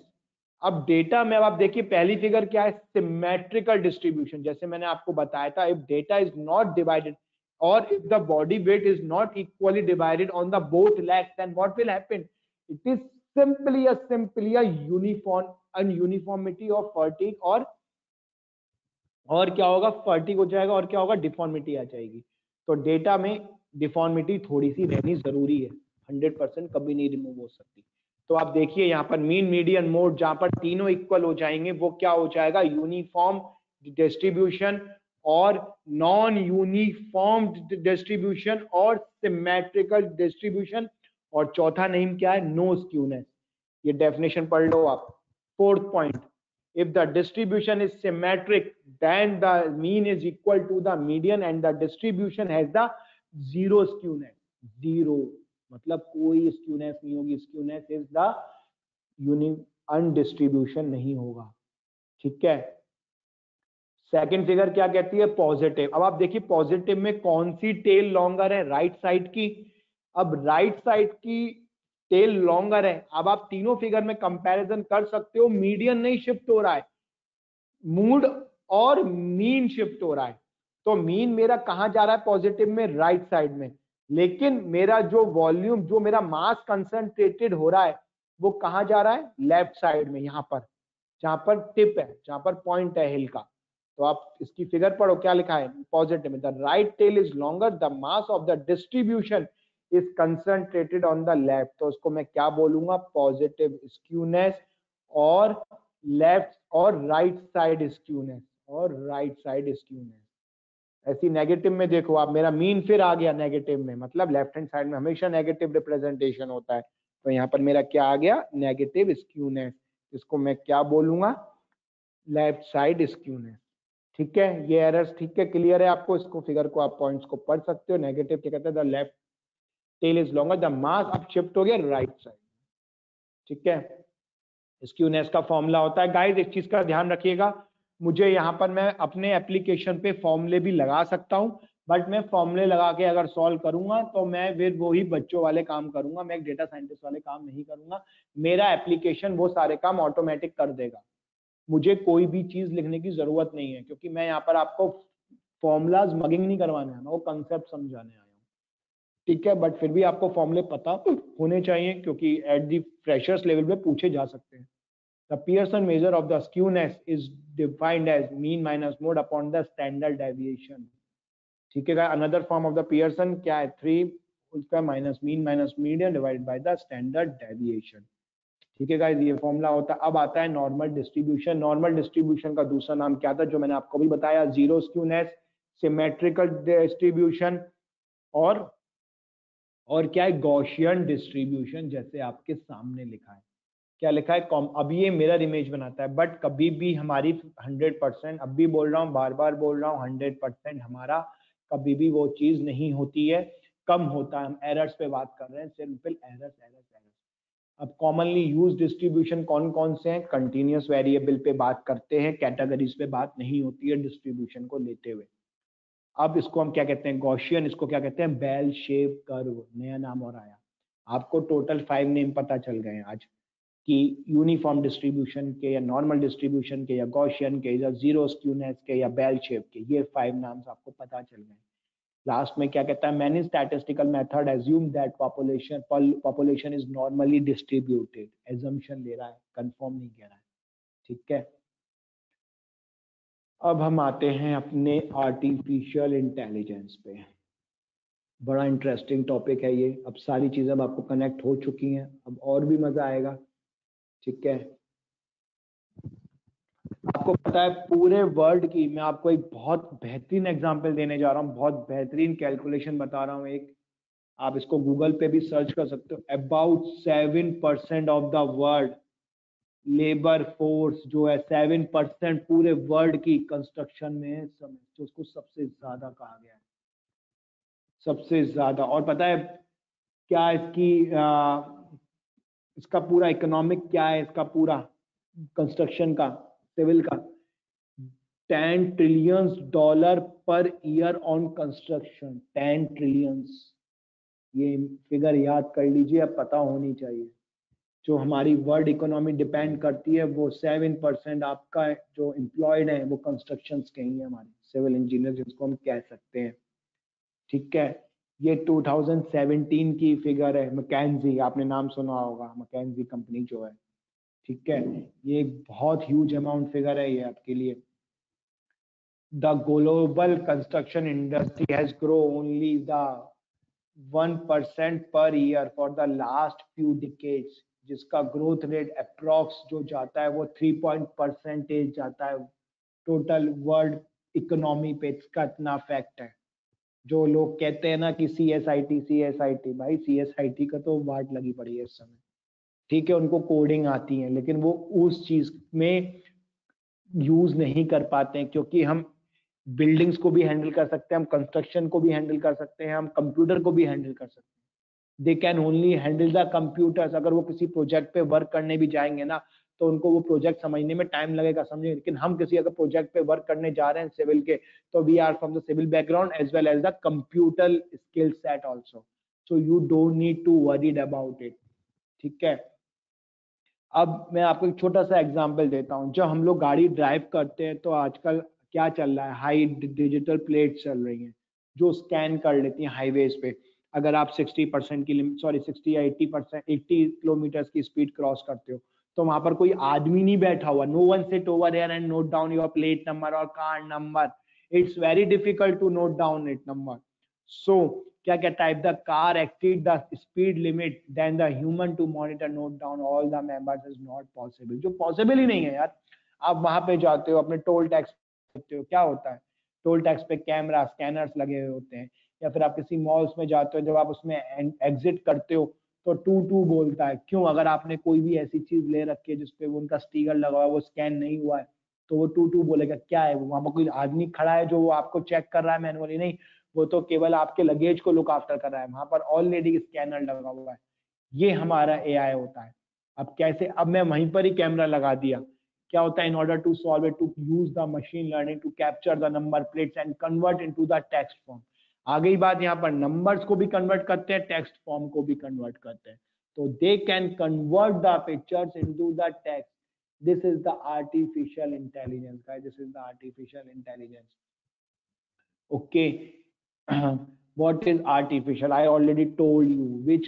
[SPEAKER 1] अब डेटा में अब आप देखिए पहली फिगर क्या है, सिमेट्रिकल डिस्ट्रीब्यूशन। जैसे मैंने आपको बताया था, if data is not divided और if the body weight is not equally divided on the both legs, then what will happen? It is simply a uniformity of fatigue, और क्या होगा, फटीग हो जाएगा, और क्या होगा, डिफॉर्मिटी आ जाएगी। तो डेटा में डिफॉर्मिटी थोड़ी सी रहनी जरूरी है, 100% कभी नहीं रिमूव हो सकती। तो आप देखिए यहाँ पर मीन, मीडियन, मोड, जहां पर तीनों इक्वल हो जाएंगे वो क्या हो जाएगा, यूनिफॉर्म डिस्ट्रीब्यूशन, और नॉन यूनिफॉर्म डिस्ट्रीब्यूशन, और सिमेट्रिकल डिस्ट्रीब्यूशन, और चौथा नेम क्या है, नो स्क्यूनेस। ये डेफिनेशन पढ़ लो आप। 4th point, if the distribution is symmetric then the mean is equal to the median and the distribution has the zero skewness। zero मतलब कोई स्क्यूनेस नहीं होगी। स्क्यूनेस इज द अनडिस्ट्रीब्यूशन नहीं होगा, ठीक है। सेकंड फिगर क्या कहती है, पॉजिटिव। अब आप देखिए पॉजिटिव में कौन सी टेल लॉन्गर है, राइट साइड की। अब राइट साइड की टेल लॉन्गर है। अब आप तीनों फिगर में कंपैरिजन कर सकते हो, मीडियन नहीं शिफ्ट हो रहा है, मूड और मीन शिफ्ट हो रहा है। तो मीन मेरा कहां जा रहा है पॉजिटिव में, राइट साइड में, लेकिन मेरा जो वॉल्यूम, जो मेरा मास कंसंट्रेटेड हो रहा है वो कहां जा रहा है, लेफ्ट साइड में, यहां पर जहां पर टिप है, जहां पर पॉइंट है हिल का। तो आप इसकी फिगर पढ़ो, क्या लिखा है पॉजिटिव में, the right tail is longer, the mass of the distribution is concentrated on the left. तो उसको मैं क्या बोलूंगा, पॉजिटिव स्क्यूनेस, और लेफ्ट और राइट साइड स्क्यूनेस, और राइट साइड स्क्यूनेस। ऐसी नेगेटिव में देखो आप, मेरा मीन फिर आ गया नेगेटिव में, मतलब लेफ्ट हैंड साइड में हमेशा नेगेटिव रिप्रेजेंटेशन होता है। तो यहाँ पर मेरा क्या आ गया, नेगेटिव स्क्यूनेस। इसको मैं क्या बोलूंगा, लेफ्ट साइड स्क्यूनेस, ठीक है। ये एरर्स ठीक है, क्लियर है आपको? इसको फिगर को आप पॉइंट्स को पढ़ सकते हो। नेगेटिव क्या कहते हैं, the left tail is longer, the mass अब शिफ्ट हो गया राइट साइड, ठीक है। स्क्यूनेस का फॉर्मूला होता है गाइस, एक चीज का ध्यान रखिएगा, मुझे यहाँ पर मैं अपने एप्लीकेशन पे फॉर्मूले भी लगा सकता हूँ, बट मैं फॉर्मूले लगा के अगर सॉल्व करूंगा तो मैं फिर वही बच्चों वाले काम करूंगा, मैं एक डेटा साइंटिस्ट वाले काम नहीं करूंगा। मेरा एप्लीकेशन वो सारे काम ऑटोमेटिक कर देगा, मुझे कोई भी चीज लिखने की जरूरत नहीं है, क्योंकि मैं यहाँ पर आपको फॉर्मूलाज मगिंग नहीं करवाने आया, मैं वो कंसेप्ट समझाने आया हूँ। ठीक है, बट फिर भी आपको फॉर्मूले पता होने चाहिए, क्योंकि एट दी फ्रेशर्स लेवल पे पूछे जा सकते हैं। The Pearson measure of the skewness is defined as mean minus mode upon the standard deviation. ठीक है, another form of the Pearson क्या है, 3 उसका minus mean minus median divided by the standard deviation. ठीक है गाइस, ये formula होता है। अब आता है नॉर्मल डिस्ट्रीब्यूशन। नॉर्मल डिस्ट्रीब्यूशन का दूसरा नाम क्या था, जो मैंने आपको भी बताया, जीरो स्क्यूनेस, सिमेट्रिकल डिस्ट्रीब्यूशन, और क्या है, गॉसियन डिस्ट्रीब्यूशन, जैसे आपके सामने लिखा है। क्या लिखा है, अब ये मिरर इमेज बनाता है, बट कभी भी हमारी 100%, अब भी बोल रहा हूँ, बार बार बोल रहा हूँ, 100% हमारा कभी भी वो चीज नहीं होती है, कम होता है। हम एरर्स पे बात कर रहे हैं, सिंपल एरर्स एरर्स एरर्स। अब कॉमनली यूज डिस्ट्रीब्यूशन कौन कौन से हैं, कंटिन्यूअस वेरिएबल पे बात करते हैं, कैटेगरीज पे बात नहीं होती है डिस्ट्रीब्यूशन को लेते हुए। अब इसको हम क्या कहते हैं, गॉसियन, इसको क्या कहते हैं, बेल शेप कर्व, नया नाम और आया। आपको टोटल 5 नेम पता चल गए हैं आज, कि यूनिफॉर्म डिस्ट्रीब्यूशन के, या नॉर्मल डिस्ट्रीब्यूशन के, या गॉसियन के, या जीरो स्क्यूनेस के, या बेल शेप के, ये 5 नाम्स आपको पता चल गए। लास्ट में क्या कहता है, many statistical method assume that population is normally distributed. Assumption ले रहा है, कंफर्म नहीं कह रहा है। ठीक है, अब हम आते हैं अपने आर्टिफिशियल इंटेलिजेंस पे। बड़ा इंटरेस्टिंग टॉपिक है ये। अब सारी चीजें अब आपको कनेक्ट हो चुकी हैं, अब और भी मजा आएगा। ठीक है, आपको पता है पूरे वर्ल्ड की, मैं आपको एक बहुत बेहतरीन एग्जांपल देने जा रहा हूँ, बहुत बेहतरीन कैलकुलेशन बता रहा हूँ एक, आप इसको गूगल पे भी सर्च कर सकते हो। About 7% of the world labour force जो है, 7% पूरे वर्ल्ड की कंस्ट्रक्शन में है, तो उसको सबसे ज्यादा कहा गया है, सबसे ज्यादा। और पता है क्या इसका पूरा इकोनॉमिक क्या है, इसका पूरा कंस्ट्रक्शन का, सिविल का, $10 trillion per year on construction. 10 trillion, ये फिगर याद कर लीजिए, अब पता होनी चाहिए। जो हमारी वर्ल्ड इकोनॉमी डिपेंड करती है, वो 7% आपका जो एम्प्लॉयड है वो कंस्ट्रक्शन के ही है, हमारे सिविल इंजीनियर जिसको हम कह सकते हैं। ठीक है, ये 2017 की फिगर है, मैकेंजी, आपने नाम सुना होगा, मैकेंजी कंपनी जो है। ठीक है, ये बहुत ह्यूज अमाउंट फिगर है ये आपके लिए। The global construction industry has grow only the 1% per year for the last few decades, जिसका ग्रोथ रेट अप्रॉक्स जो जाता है वो 3% जाता है टोटल वर्ल्ड इकोनॉमी पे। इसका इतना फैक्ट है। जो लोग कहते हैं ना कि CSIT, भाई CSIT का तो वाट लगी पड़ी है इस समय। ठीक है, उनको कोडिंग आती है, लेकिन वो उस चीज में यूज नहीं कर पाते हैं, क्योंकि हम बिल्डिंग्स को भी हैंडल कर सकते हैं, हम कंस्ट्रक्शन को भी हैंडल कर सकते हैं, हम कंप्यूटर को भी हैंडल कर सकते हैं। They can only handle the computers. अगर वो किसी प्रोजेक्ट पे वर्क करने भी जाएंगे ना, तो उनको वो प्रोजेक्ट समझने में टाइम लगेगा, समझे। लेकिन हम किसी अगर प्रोजेक्ट पे वर्क करने जा रहे हैं सिविल के, तो we are from the civil background as well as the computer skill set also, so you don't need to worried about it. ठीक है, अब मैं आपको एक छोटा सा एग्जांपल देता हूँ। जब हम लोग गाड़ी ड्राइव करते हैं तो आजकल क्या चल रहा है, हाई डिजिटल प्लेट्स चल रही हैं जो स्कैन कर लेती हैं हाईवेज पे। अगर आप 60% की 60 या 80 किलोमीटर की स्पीड क्रॉस करते हो, तो वहां पर कोई आदमी नहीं बैठा हुआ, no one sit over here and note down your plate number और car number. It's very difficult to note down it number. So क्या कहता है, the car exceed the speed limit then the human to monitor note down all the members is not possible. जो possible ही नहीं है यार। आप वहां पे जाते हो, अपने टोल टैक्स देते हो, क्या होता है, टोल टैक्स पे कैमरा स्कैनर्स लगे हुए होते हैं। या फिर आप किसी मॉल्स में जाते हो, जब आप उसमें एग्जिट करते हो तो 22 बोलता है। क्यों? अगर आपने कोई भी ऐसी चीज ले रखी है जिसपे वो उनका स्टिकर लगा हुआ है, वो स्कैन नहीं हुआ है, तो वो 22 बोलेगा। क्या है, वहां पर कोई आदमी खड़ा है जो वो आपको चेक कर रहा है मैनुअली? नहीं, वो तो केवल आपके लगेज को लुक आफ्टर कर रहा है। वहां पर ऑलरेडी स्कैनर लगा हुआ है। ये हमारा AI होता है। अब कैसे, अब मैं वहीं पर ही कैमरा लगा दिया, क्या होता है, in order to solve it, to use the machine learning to capture the number plates and convert into the text form. आगे ही बात, यहाँ पर नंबर्स को भी कन्वर्ट करते हैं, टेक्स्ट फॉर्म को भी कन्वर्ट करते हैं, तो they can convert the pictures into the text. This is the artificial intelligence guys, this is the artificial intelligence. Okay. What is artificial? I already told you, which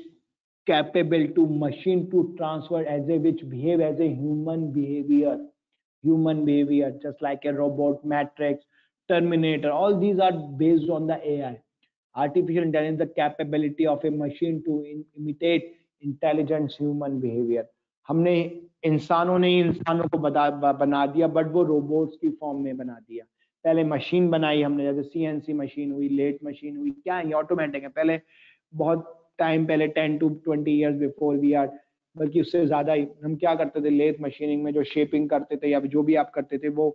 [SPEAKER 1] capable to machine to transfer as a, which behave as a human behavior, just like a robot, Matrix, Terminator. All these are based on the AI. Artificial intelligence, the capability of a machine to imitate intelligent human behavior. हमने इंसानों ने इंसानों को बना दिया, but वो robots की form में बना दिया. पहले मशीन बनाई हमने, जैसे सीएनसी मशीन हुई, लेट मशीन हुई, क्या है ऑटोमेटिक है. पहले बहुत टाइम पहले 10 to 20 years before we are, बल्कि उससे ज्यादा ही, हम क्या करते थे लेथ मशीनिंग में, जो शेपिंग करते थे या जो भी आप करते थे वो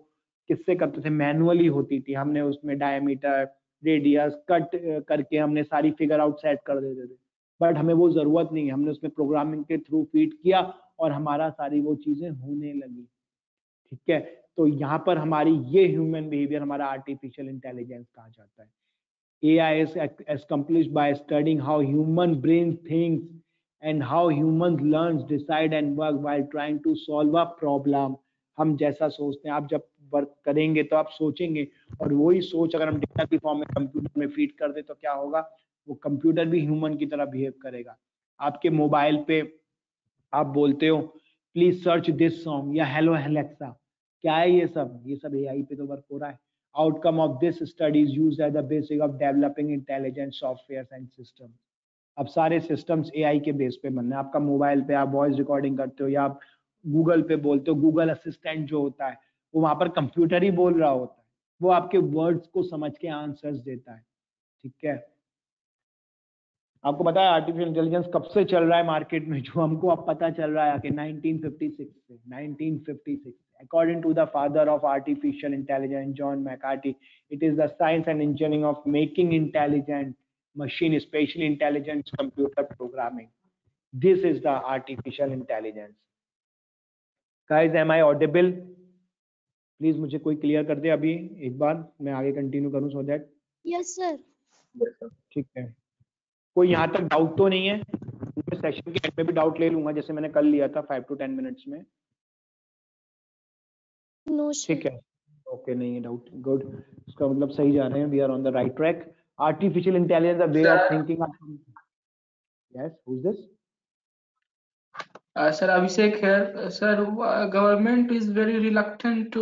[SPEAKER 1] किससे करते थे, मैनुअली होती थी. हमने उसमें डायमीटर, रेडियस कट करके हमने सारी फिगर आउट सेट कर देते थे, बट हमें वो जरूरत नहीं है. हमने उसमें प्रोग्रामिंग के थ्रू फीड किया और हमारा सारी वो चीजें होने लगी. ठीक है, तो यहाँ पर हमारी ये ह्यूमन बिहेवियर हमारा आर्टिफिशियल इंटेलिजेंस कहा जाता है. AI is accomplished by studying how human brain thinks and how humans learns, decide and work while trying to solve a problem. हम जैसा सोचते हैं, आप जब वर्क करेंगे तो आप सोचेंगे, और वही सोच अगर हम डेटा की फॉर्म में कंप्यूटर में फीड कर दे तो क्या होगा, वो कंप्यूटर भी ह्यूमन की तरह बिहेव करेगा. आपके मोबाइल पे आप बोलते हो प्लीज सर्च दिस सॉन्ग या हेलो एलेक्सा, क्या है ये सब AI पे तो वर्क हो रहा है. Outcome of this study is used as the basis of developing intelligent softwares and systems. अब सारे systems AI के बेस पे बनने. आपका मोबाइल पे आप वॉइस रिकॉर्डिंग करते हो या आप गूगल पे बोलते हो, गूगल असिस्टेंट जो होता है वो वहां पर कंप्यूटर ही बोल रहा होता है, वो आपके वर्ड्स को समझ के आंसर्स देता है. ठीक है, आपको पता है आर्टिफिशियल इंटेलिजेंस कब से चल रहा है मार्केट में, जो हमको अब पता चल रहा है कि 1956 से. 1956, according to the father of artificial intelligence, John McCarthy, it is the science and engineering of making intelligent machine, especially intelligent computer programming. This is the artificial intelligence. Guys, am I audible? Please मुझे कोई clear कर दे अभी एक बार, मैं आगे continue करूं so that.
[SPEAKER 3] Yes, sir.
[SPEAKER 1] ठीक है, कोई यहाँ तक डाउट तो नहीं है? मैं सेशन के एंड में भी डाउट ले लूंगा, जैसे मैंने कल लिया था 5 to 10 मिनट्स में.
[SPEAKER 3] No, sir.
[SPEAKER 1] ठीक है, ओके, नहीं है डाउट, गुड. इसका मतलब सही जा रहे हैं, we are on the right track. Artificial intelligence, the way of thinking. Yes, who is this?
[SPEAKER 6] Sir, Abhishek here. Sir, government is very reluctant to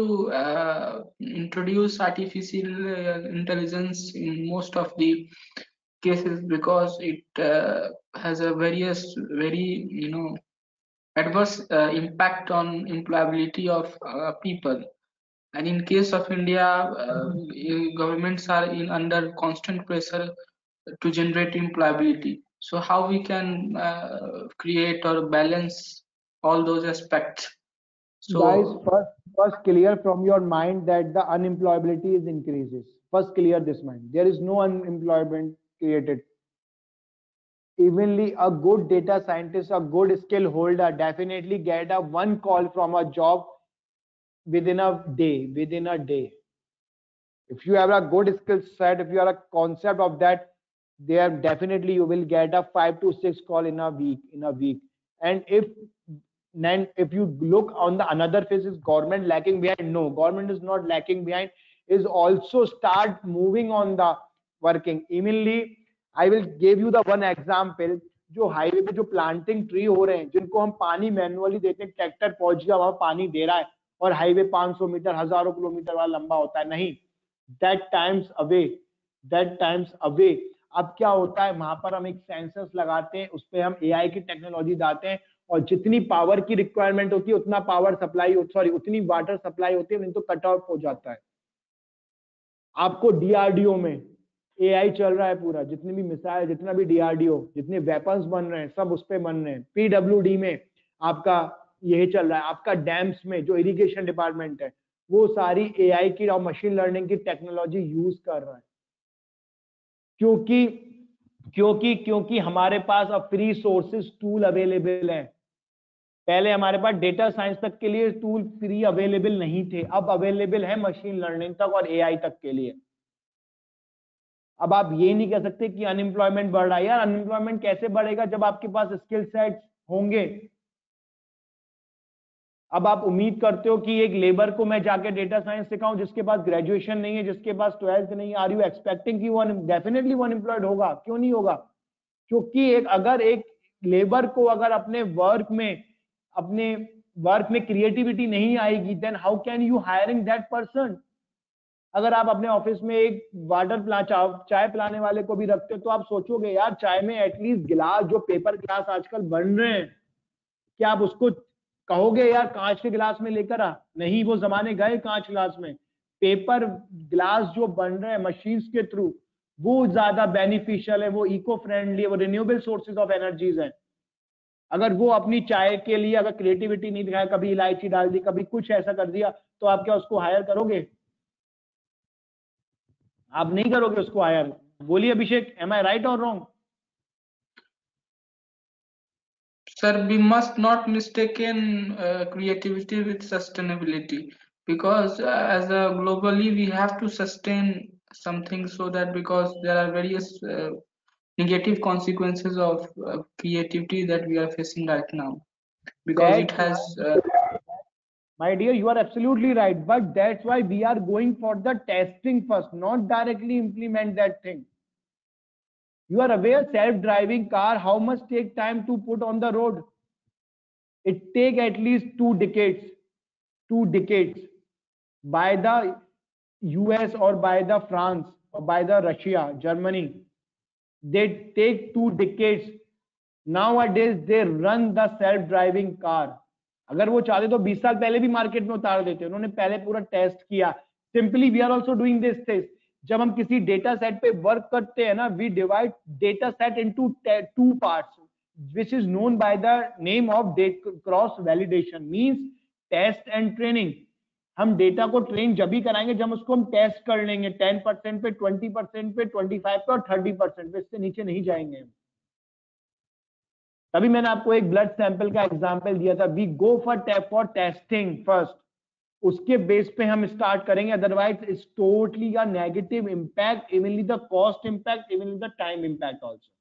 [SPEAKER 6] introduce artificial intelligence in most of the cases because it has a very adverse impact on employability of people. And in case of India, governments are under constant pressure to generate employability. So how we can create or balance all those aspects? So
[SPEAKER 1] Guys, first clear from your mind that the unemployability is increases. First clear this mind. There is no unemployment created. Evenly, a good data scientist, a good skill holder definitely get a one call from a job within a day. If you have a good skill set, if you have a concept of that, there definitely you will get a 5 to 6 call in a week. And if you look on the another phase, is government lacking behind? No, government is not lacking behind, is also start moving on the working. Evenly, I will give you the one example. जो highway पे जो planting tree हो रहे हैं, जिनको हम पानी manually देते हैं, ट्रैक्टर पहुंच गया वहां पानी दे रहा है, और हाईवे 500 मीटर 1000 किलोमीटर वाला लंबा होता है, नहीं, दैट टाइम्स अवे. अब क्या होता है, वहां पर हम एक सेंसर्स लगाते हैं, उस पर हम AI की टेक्नोलॉजी डालते हैं, और जितनी पावर की रिक्वायरमेंट होती है उतना पावर सप्लाई, उतनी वाटर सप्लाई होती है, नहीं तो कट ऑफ हो जाता है. आपको DRDO में AI चल रहा है पूरा, जितनी भी मिसाइल, जितना भी DRDO, जितने वेपन्स बन रहे हैं सब उस पे बन रहे हैं. PWD में आपका यही चल रहा है. आपका डैम्स में जो इरिगेशन डिपार्टमेंट है वो सारी AI की और मशीन लर्निंग की टेक्नोलॉजी यूज कर रहा है. क्योंकि हमारे पास अब फ्री सोर्सेस टूल अवेलेबल है. पहले हमारे पास डेटा साइंस तक के लिए टूल फ्री अवेलेबल नहीं थे, अब अवेलेबल है मशीन लर्निंग तक और AI तक के लिए. अब आप ये नहीं कह सकते कि अनएम्प्लॉयमेंट बढ़ रहा है। यार अनएम्प्लॉयमेंट कैसे बढ़ेगा जब आपके पास स्किल सेट्स होंगे? अब आप उम्मीद करते हो कि एक लेबर को मैं जाके डेटा साइंस सिखाऊं जिसके पास ग्रेजुएशन नहीं है, जिसके पास 12th नहीं है, आर यू एक्सपेक्टिंग कि वो डेफिनेटली वो अनएम्प्लॉयड होगा? क्यों नहीं होगा? क्योंकि अगर एक लेबर को अगर अपने वर्क में क्रिएटिविटी नहीं आएगी, then how can you hiring that person? अगर आप अपने ऑफिस में एक चाय पिलाने वाले को भी रखते हो तो आप सोचोगे यार चाय में एटलीस्ट गिलास, जो पेपर गिलास आजकल बन रहे हैं, क्या आप उसको कहोगे यार कांच के गिलास में लेकर आ? नहीं, वो जमाने गए कांच गिलास में। पेपर गिलास जो बन रहे हैं मशीन्स के थ्रू, वो ज्यादा बेनिफिशियल है, वो इको फ्रेंडली है, वो रिन्यूएबल सोर्सेज ऑफ एनर्जीज हैं। अगर वो अपनी चाय के लिए अगर क्रिएटिविटी नहीं दिखाया, कभी इलायची डाल दी, कभी कुछ ऐसा कर दिया, तो आप क्या उसको हायर करोगे? आप नहीं करोगे उसको हायर। बोलिए अभिषेक, एम आई राइट और wrong?
[SPEAKER 6] Sir, we must not mistaken creativity with sustainability, because as a globally we have to sustain something, so that because there are various negative consequences of creativity that we are facing right now, because it has
[SPEAKER 1] My dear, you are absolutely right, but that's why we are going for the testing first, not directly implement that thing. You are aware self-driving car how much take time to put on the road? It take at least 2 decades by the US or by the France or by the Russia, Germany. They take 2 decades. Nowadays they run the self-driving car. अगर वो चाहते तो 20 साल पहले भी market में उतार देते। उन्होंने पहले पूरा टेस्ट किया। Simply we are also doing this test. जब हम किसी डेटा सेट पे वर्क करते हैं ना, we divide data set into 2 parts, which is known by the name of cross validation, means test and training. हम डेटा को ट्रेन जब भी कराएंगे जब उसको हम टेस्ट कर लेंगे 10% पे, 20% पे, 25 पे और 30% पे, इससे नीचे नहीं जाएंगे हम। तभी मैंने आपको एक ब्लड सैंपल का एग्जांपल दिया था। We go for testing first, उसके बेस पे हम स्टार्ट करेंगे, otherwise it's totally a negative impact, evenly the cost impact, evenly the time impact also.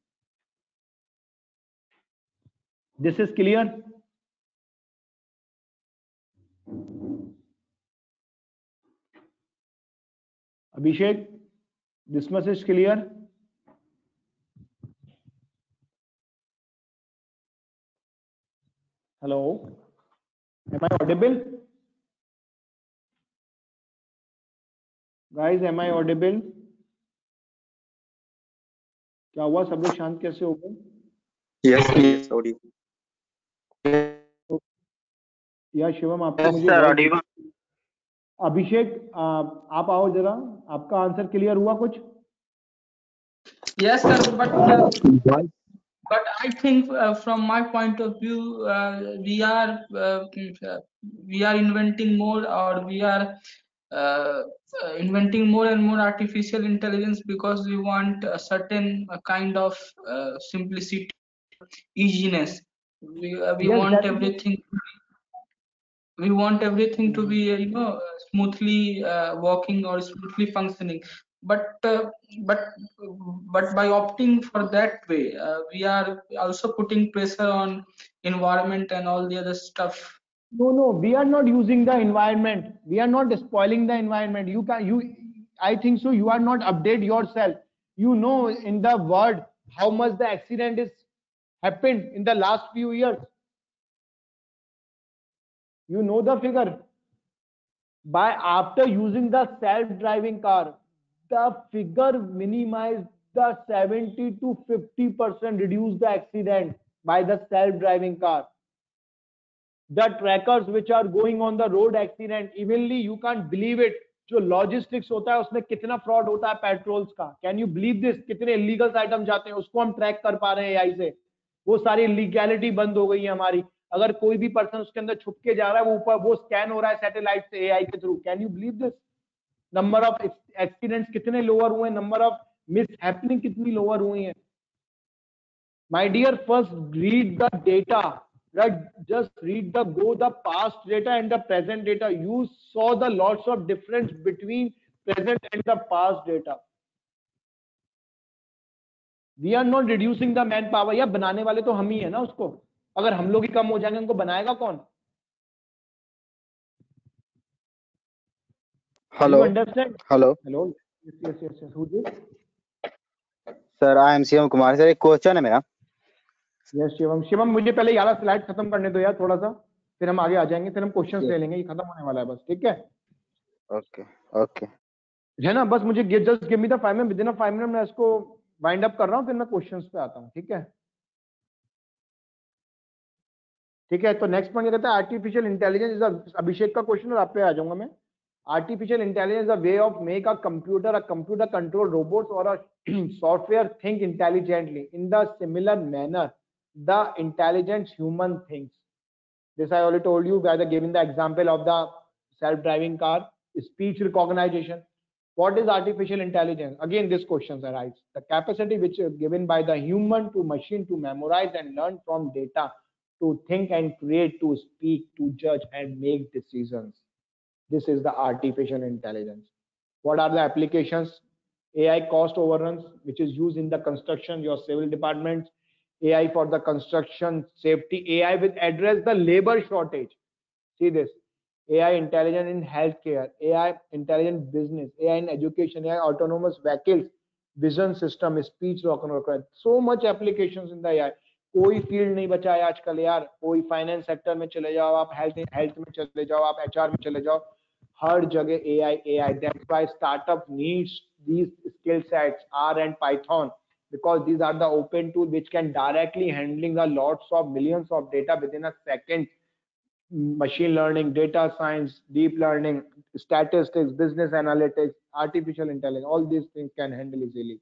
[SPEAKER 1] This is clear? Abhishek, this much is clear? Hello, am I audible? Guys, am I audible? क्या हुआ, सब लोग शांत कैसे हो गए?
[SPEAKER 7] Yes, yes, audible.
[SPEAKER 1] या शिवम आपको
[SPEAKER 5] Yes,
[SPEAKER 1] मुझे
[SPEAKER 5] sir,
[SPEAKER 1] voice-
[SPEAKER 5] audible.
[SPEAKER 1] अभिषेक आप आओ जरा, आपका आंसर क्लियर हुआ कुछ?
[SPEAKER 6] yes sir, but I think from my point of view we are inventing more, or we are inventing more and more artificial intelligence, because we want a certain kind of simplicity, easiness. We
[SPEAKER 1] Yes,
[SPEAKER 6] want
[SPEAKER 1] that is-
[SPEAKER 6] everything. We want everything to be smoothly working or smoothly functioning, but by opting for that way we are also putting pressure on environment and all the other stuff.
[SPEAKER 1] No, we are not using the environment. We are not spoiling the environment. I think so. You are not update yourself. You know, in the world, how much the accident is happened in the last few years. You know the figure. By after using the self-driving car, the figure minimized the 70 to 50% reduce the accident by the self-driving car. The trackers which are going on the road accident, evenly you can't believe it, जो logistics होता है उसमें कितना fraud होता है patrols का। Can you believe this? कितने illegal item जाते हैं, उसको हम ट्रैक कर पा रहे हैं एआई से। वो सारी लीगैलिटी बंद हो गई है हमारी। अगर कोई भी पर्सन उसके अंदर छुप के जा रहा है, वो ऊपर वो स्कैन हो रहा है सैटेलाइट से एआई के through. Can you believe this? Number of accidents कितने लोअर हुए, नंबर ऑफ मिस हैपनिंग कितनी लोअर हुई है। My dear, first read the data. Right? Just read the past data and the present data. You saw the lots of difference between present and the past data. We are not reducing the man power, या बनाने वाले तो हम ही है ना उसको। अगर हम लोग ही कम हो जाएंगे उनको बनाएगा कौन?
[SPEAKER 5] Hello
[SPEAKER 1] You understand?
[SPEAKER 5] Hello
[SPEAKER 1] Hello. Yes. Who this?
[SPEAKER 5] Sir, I am Shivam Kumar. Sir, एक क्वेश्चन है मेरा।
[SPEAKER 1] Yes, शिवम मुझे पहले 11 स्लाइड खत्म करने दो यार थोड़ा सा, फिर हम आगे आ जाएंगे, फिर हम क्वेश्चंस ले लेंगे, ये खत्म होने वाला है बस, ठीक है?
[SPEAKER 5] Okay okay.
[SPEAKER 1] है ना, बस मुझे just give me the 5 minute, with in 5 minute मैं इसको वाइंड अप कर रहा हूँ, फिर मैं क्वेश्चंस पे आता हूँ, ठीक है? ठीक है, तो नेक्स्ट पॉइंट कहता है आर्टिफिशियल इंटेलिजेंस इज अभिषेक का क्वेश्चन, और आप पे आ जाऊंगा मैं। Artificial intelligence a way of make a computer control robots और a software think intelligently in the similar manner the intelligent human thinks. This I already told you by the giving the example of the self-driving car, speech recognition. What is artificial intelligence? Again, this question arises. The capacity which is given by the human to machine to memorize and learn from data, to think and create, to speak, to judge and make decisions. This is the artificial intelligence. What are the applications? AI cost overruns, which is used in the construction, your civil departments. AI for the construction safety. AI will address the labor shortage. See this. AI intelligent in healthcare. AI intelligent business. AI in education. AI autonomous vehicles. Vision system. Speech recognition. So much applications in the AI. कोई field नहीं बचा है आजकल यार। कोई finance sector में चले जाओ आप, हेल्थ में चले जाओ आप, एचआर में चले जाओ, हर जगह AI. That's why startup needs these skill sets R and Python, because these are the open tool which can directly handling the lots of millions of data within a second. Machine learning, data science, deep learning, statistics, business analytics, artificial intelligence, all these things can handle easily.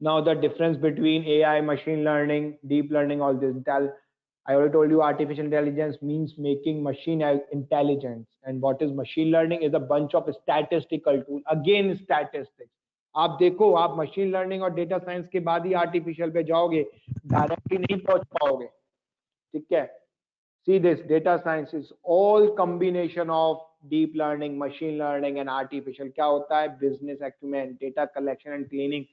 [SPEAKER 1] Now the difference between AI, machine learning, deep learning, all this. I already told you artificial intelligence means making machine intelligence, and what is machine learning is a bunch of statistical tool. Again statistics. आप देखो, आप machine learning और data science के बाद ही artificial पे जाओगे, directly नहीं पहुंच पाओगे, ठीक है? See this, data science is all combination of deep learning, machine learning and artificial. क्या होता है? Business acumen, data collection and cleaning,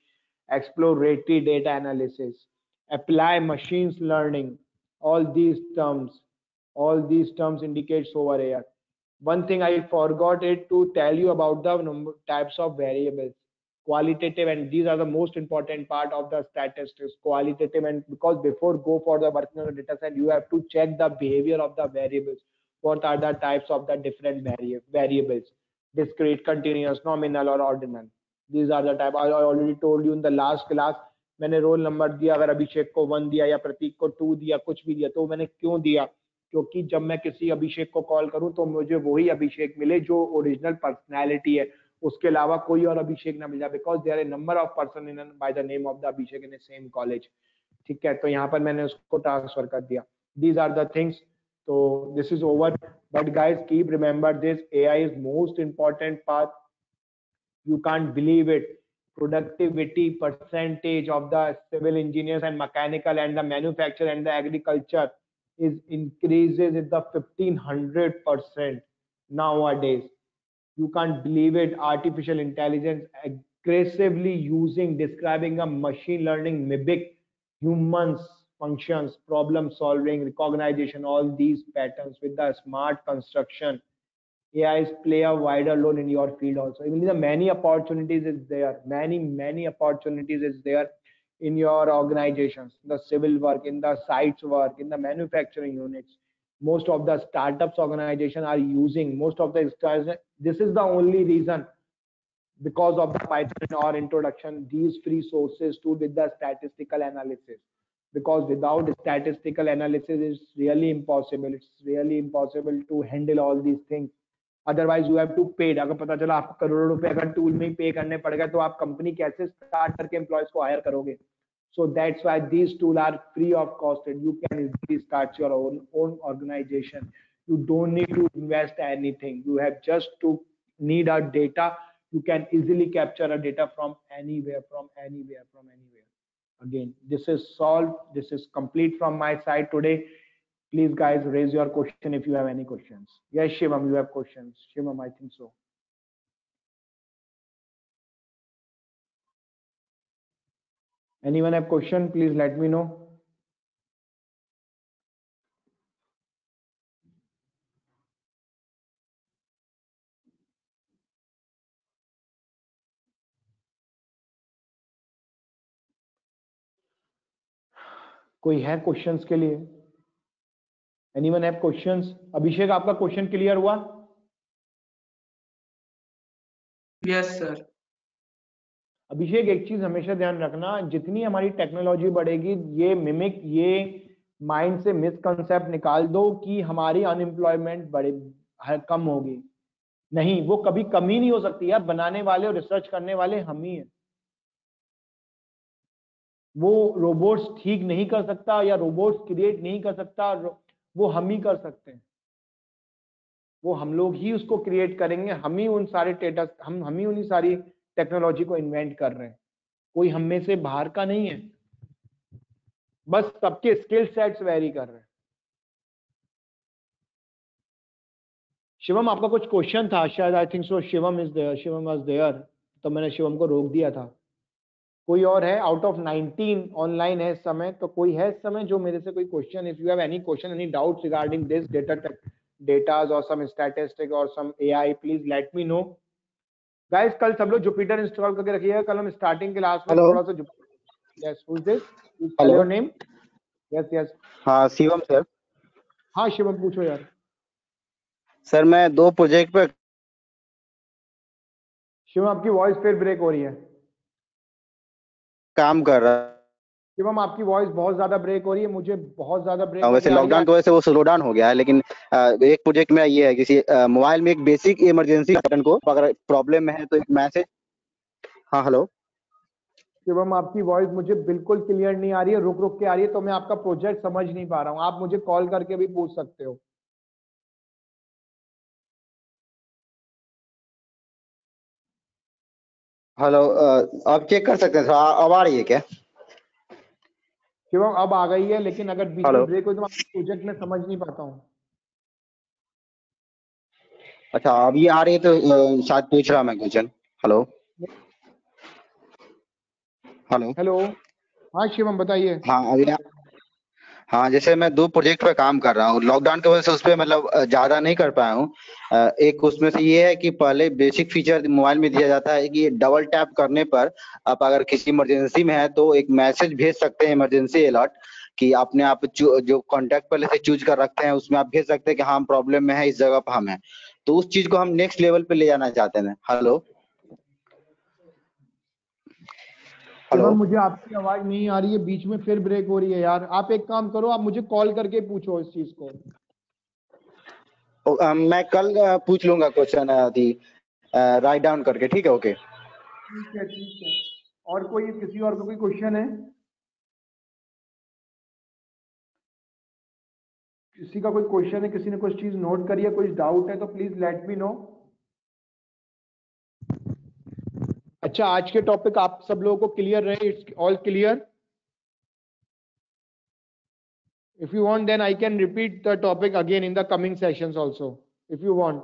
[SPEAKER 1] exploratory data analysis, apply machines learning. All these terms indicates over here. One thing I forgot it to tell you about the types of variables, qualitative, and these are the most important part of the statistics, qualitative. And because before go for the working on the data set, you have to check the behavior of the variables. What are the types of the different variables? Discrete, continuous, nominal or ordinal. These are the type. I already told you in the last class. मैंने roll number दिया, अगर अभिषेक को 1 दिया या प्रतीक को 2 दिया, कुछ भी दिया, तो मैंने क्यों दिया? क्योंकि जब मैं किसी अभिषेक को कॉल करूं तो मुझे वही अभिषेक मिले जो ओरिजिनल पर्सनैलिटी है, उसके अलावा कोई और अभिषेक ना मिल जाए, because there are number of person in by the name of the Abhishek in same college, ठीक है? तो यहाँ पर मैंने उसको ट्रांसफर कर दिया। These are the things. तो this is over, but guys keep remember this, AI is most important part. You can't believe it. Productivity percentage of the civil engineers and mechanical and the manufacture and the agriculture is increases in the 1500% nowadays. You can't believe it. Artificial intelligence aggressively using, describing a machine learning mimic humans functions, problem solving, recognition, all these patterns with the smart construction. AIs play a wider role in your field also. Even the many opportunities is there. Many opportunities is there in your organizations, the civil work, in the sites work, in the manufacturing units. Most of the startups organization are using, most of the this is the only reason, because of the Python or introduction, these free sources to with the statistical analysis. Because without statistical analysis, it's really impossible. It's really impossible to handle all these things. Otherwise you have to paid. अगर पता चला आपको करोड़ों रुपए अगर tool में पे करने पड़ गए, तो आप कंपनी कैसे स्टार्ट करके एम्प्लॉयज को हायर करोगे? So that's why these tool are free of cost and you can easily start your own organization. You don't need to invest anything. You have just to need a data. You can easily capture a data from anywhere. Again, this is solved. This is complete from my side today. Please guys raise your question if you have any questions. Yes, Shivam, you have questions. Shivam, I think so. Anyone have question? Please let me know. कोई है questions के लिए? Anyone have questions? अभिषेक, आपका question clear हुआ?
[SPEAKER 6] Yes, sir.
[SPEAKER 1] अभिषेक, एक चीज हमेशा ध्यान रखना, जितनी हमारी टेक्नोलॉजी बढ़ेगी, ये माइंड से मिसकंसेप्ट निकाल दो कि हमारी अनएम्प्लॉयमेंट कम होगी। नहीं, वो कभी कमी नहीं हो सकती यार, बनाने वाले और रिसर्च करने वाले हम ही हैं। वो रोबोट्स ठीक नहीं कर सकता या रोबोट्स क्रिएट नहीं कर सकता, वो हम ही कर सकते हैं। वो हम लोग ही उसको क्रिएट करेंगे, हम ही उन सारे डेटा, हम ही उन्हीं सारी टेक्नोलॉजी को इन्वेंट कर रहे हैं। कोई हम में से बाहर का नहीं है, बस सबके स्किल सेट्स वेरी कर रहे हैं। शिवम, आपका कुछ क्वेश्चन था शायद, I think so Shivam is there, Shivam was there, तो मैंने शिवम को रोक दिया था। कोई और है? आउट ऑफ 19 ऑनलाइन है इस समय, तो कोई है इस समय जो मेरे से कोई question? If you have any question, any doubts regarding this datas और सम स्टैटिस्टिक और some AI, please let me know. Guys, कल सब लोग जुपिटर इंस्टॉल करके रखिएगा, कल हम स्टार्टिंग क्लास में थोड़ा सा yes, who is this? Please tell your name. Yes yes,
[SPEAKER 5] हाँ शिवम सर।
[SPEAKER 1] हाँ शिवम, पूछो यार।
[SPEAKER 5] सर मैं 2 प्रोजेक्ट पे
[SPEAKER 1] शिवम, आपकी वॉइस फिर ब्रेक हो रही है।
[SPEAKER 5] काम कर रहा
[SPEAKER 1] शिवम, आपकी वॉइस बहुत ज्यादा ब्रेक हो रही है, मुझे बहुत ज्यादा ब्रेक
[SPEAKER 5] हूँ। वैसे लॉकडाउन की वजह से वो स्लो डाउन हो गया है, लेकिन एक प्रोजेक्ट में ये है, किसी मोबाइल में एक बेसिक इमरजेंसी बटन को अगर प्रॉब्लम में है तो एक मैसेज। हाँ हेलो।
[SPEAKER 1] शिवम, आपकी वॉइस मुझे बिल्कुल क्लियर नहीं आ रही है, रुक रुक के आ रही है, तो मैं आपका प्रोजेक्ट समझ नहीं पा रहा हूँ। आप मुझे कॉल करके भी पूछ सकते हो।
[SPEAKER 5] हेलो, आप चेक कर सकते हैं थोड़ा, अब आ रही है क्या?
[SPEAKER 1] शिवम, अब आ गई है, लेकिन अगर बीच में
[SPEAKER 5] हेलो।
[SPEAKER 1] ब्रेक हो तो मैं प्रोजेक्ट में समझ नहीं पाता हूँ।
[SPEAKER 5] अच्छा अब ये आ रही है तो शायद पूछ रहा मैं क्वेश्चन। Hello hello.
[SPEAKER 1] हेलो, हाँ शिवम बताइए।
[SPEAKER 5] हाँ अभी हाँ, जैसे मैं 2 प्रोजेक्ट पे काम कर रहा हूँ, लॉकडाउन की वजह से उस पे मतलब ज्यादा नहीं कर पाया हूँ। एक उसमें से ये है कि पहले बेसिक फीचर मोबाइल में दिया जाता है कि डबल टैप करने पर आप अगर किसी इमरजेंसी में है तो एक मैसेज भेज सकते हैं, इमरजेंसी अलर्ट, कि अपने आप जो कॉन्टैक्ट पहले से चूज कर रखते हैं उसमें आप भेज सकते हैं कि हाँ हम प्रॉब्लम में है, इस जगह पर हम हैं। तो उस चीज को हम नेक्स्ट लेवल पे ले जाना चाहते हैं। Hello hello.
[SPEAKER 1] शिवम, मुझे आपकी आवाज नहीं आ रही है, बीच में फिर ब्रेक हो रही है यार। आप एक काम करो, आप मुझे कॉल करके पूछो इस चीज को।
[SPEAKER 5] मैं कल पूछ लूंगा क्वेश्चन राइट डाउन करके, ठीक है? ओके
[SPEAKER 1] ठीक है ठीक है। और कोई, किसी और को कोई क्वेश्चन है? किसी का कोई क्वेश्चन है, किसी ने कुछ चीज नोट करी है, कुछ डाउट है तो प्लीज लेट मी नो। अच्छा, आज के टॉपिक आप सब लोगों को क्लियर रहे? It's all clear? If you want, then I can repeat the topic again in the coming sessions also, if you want.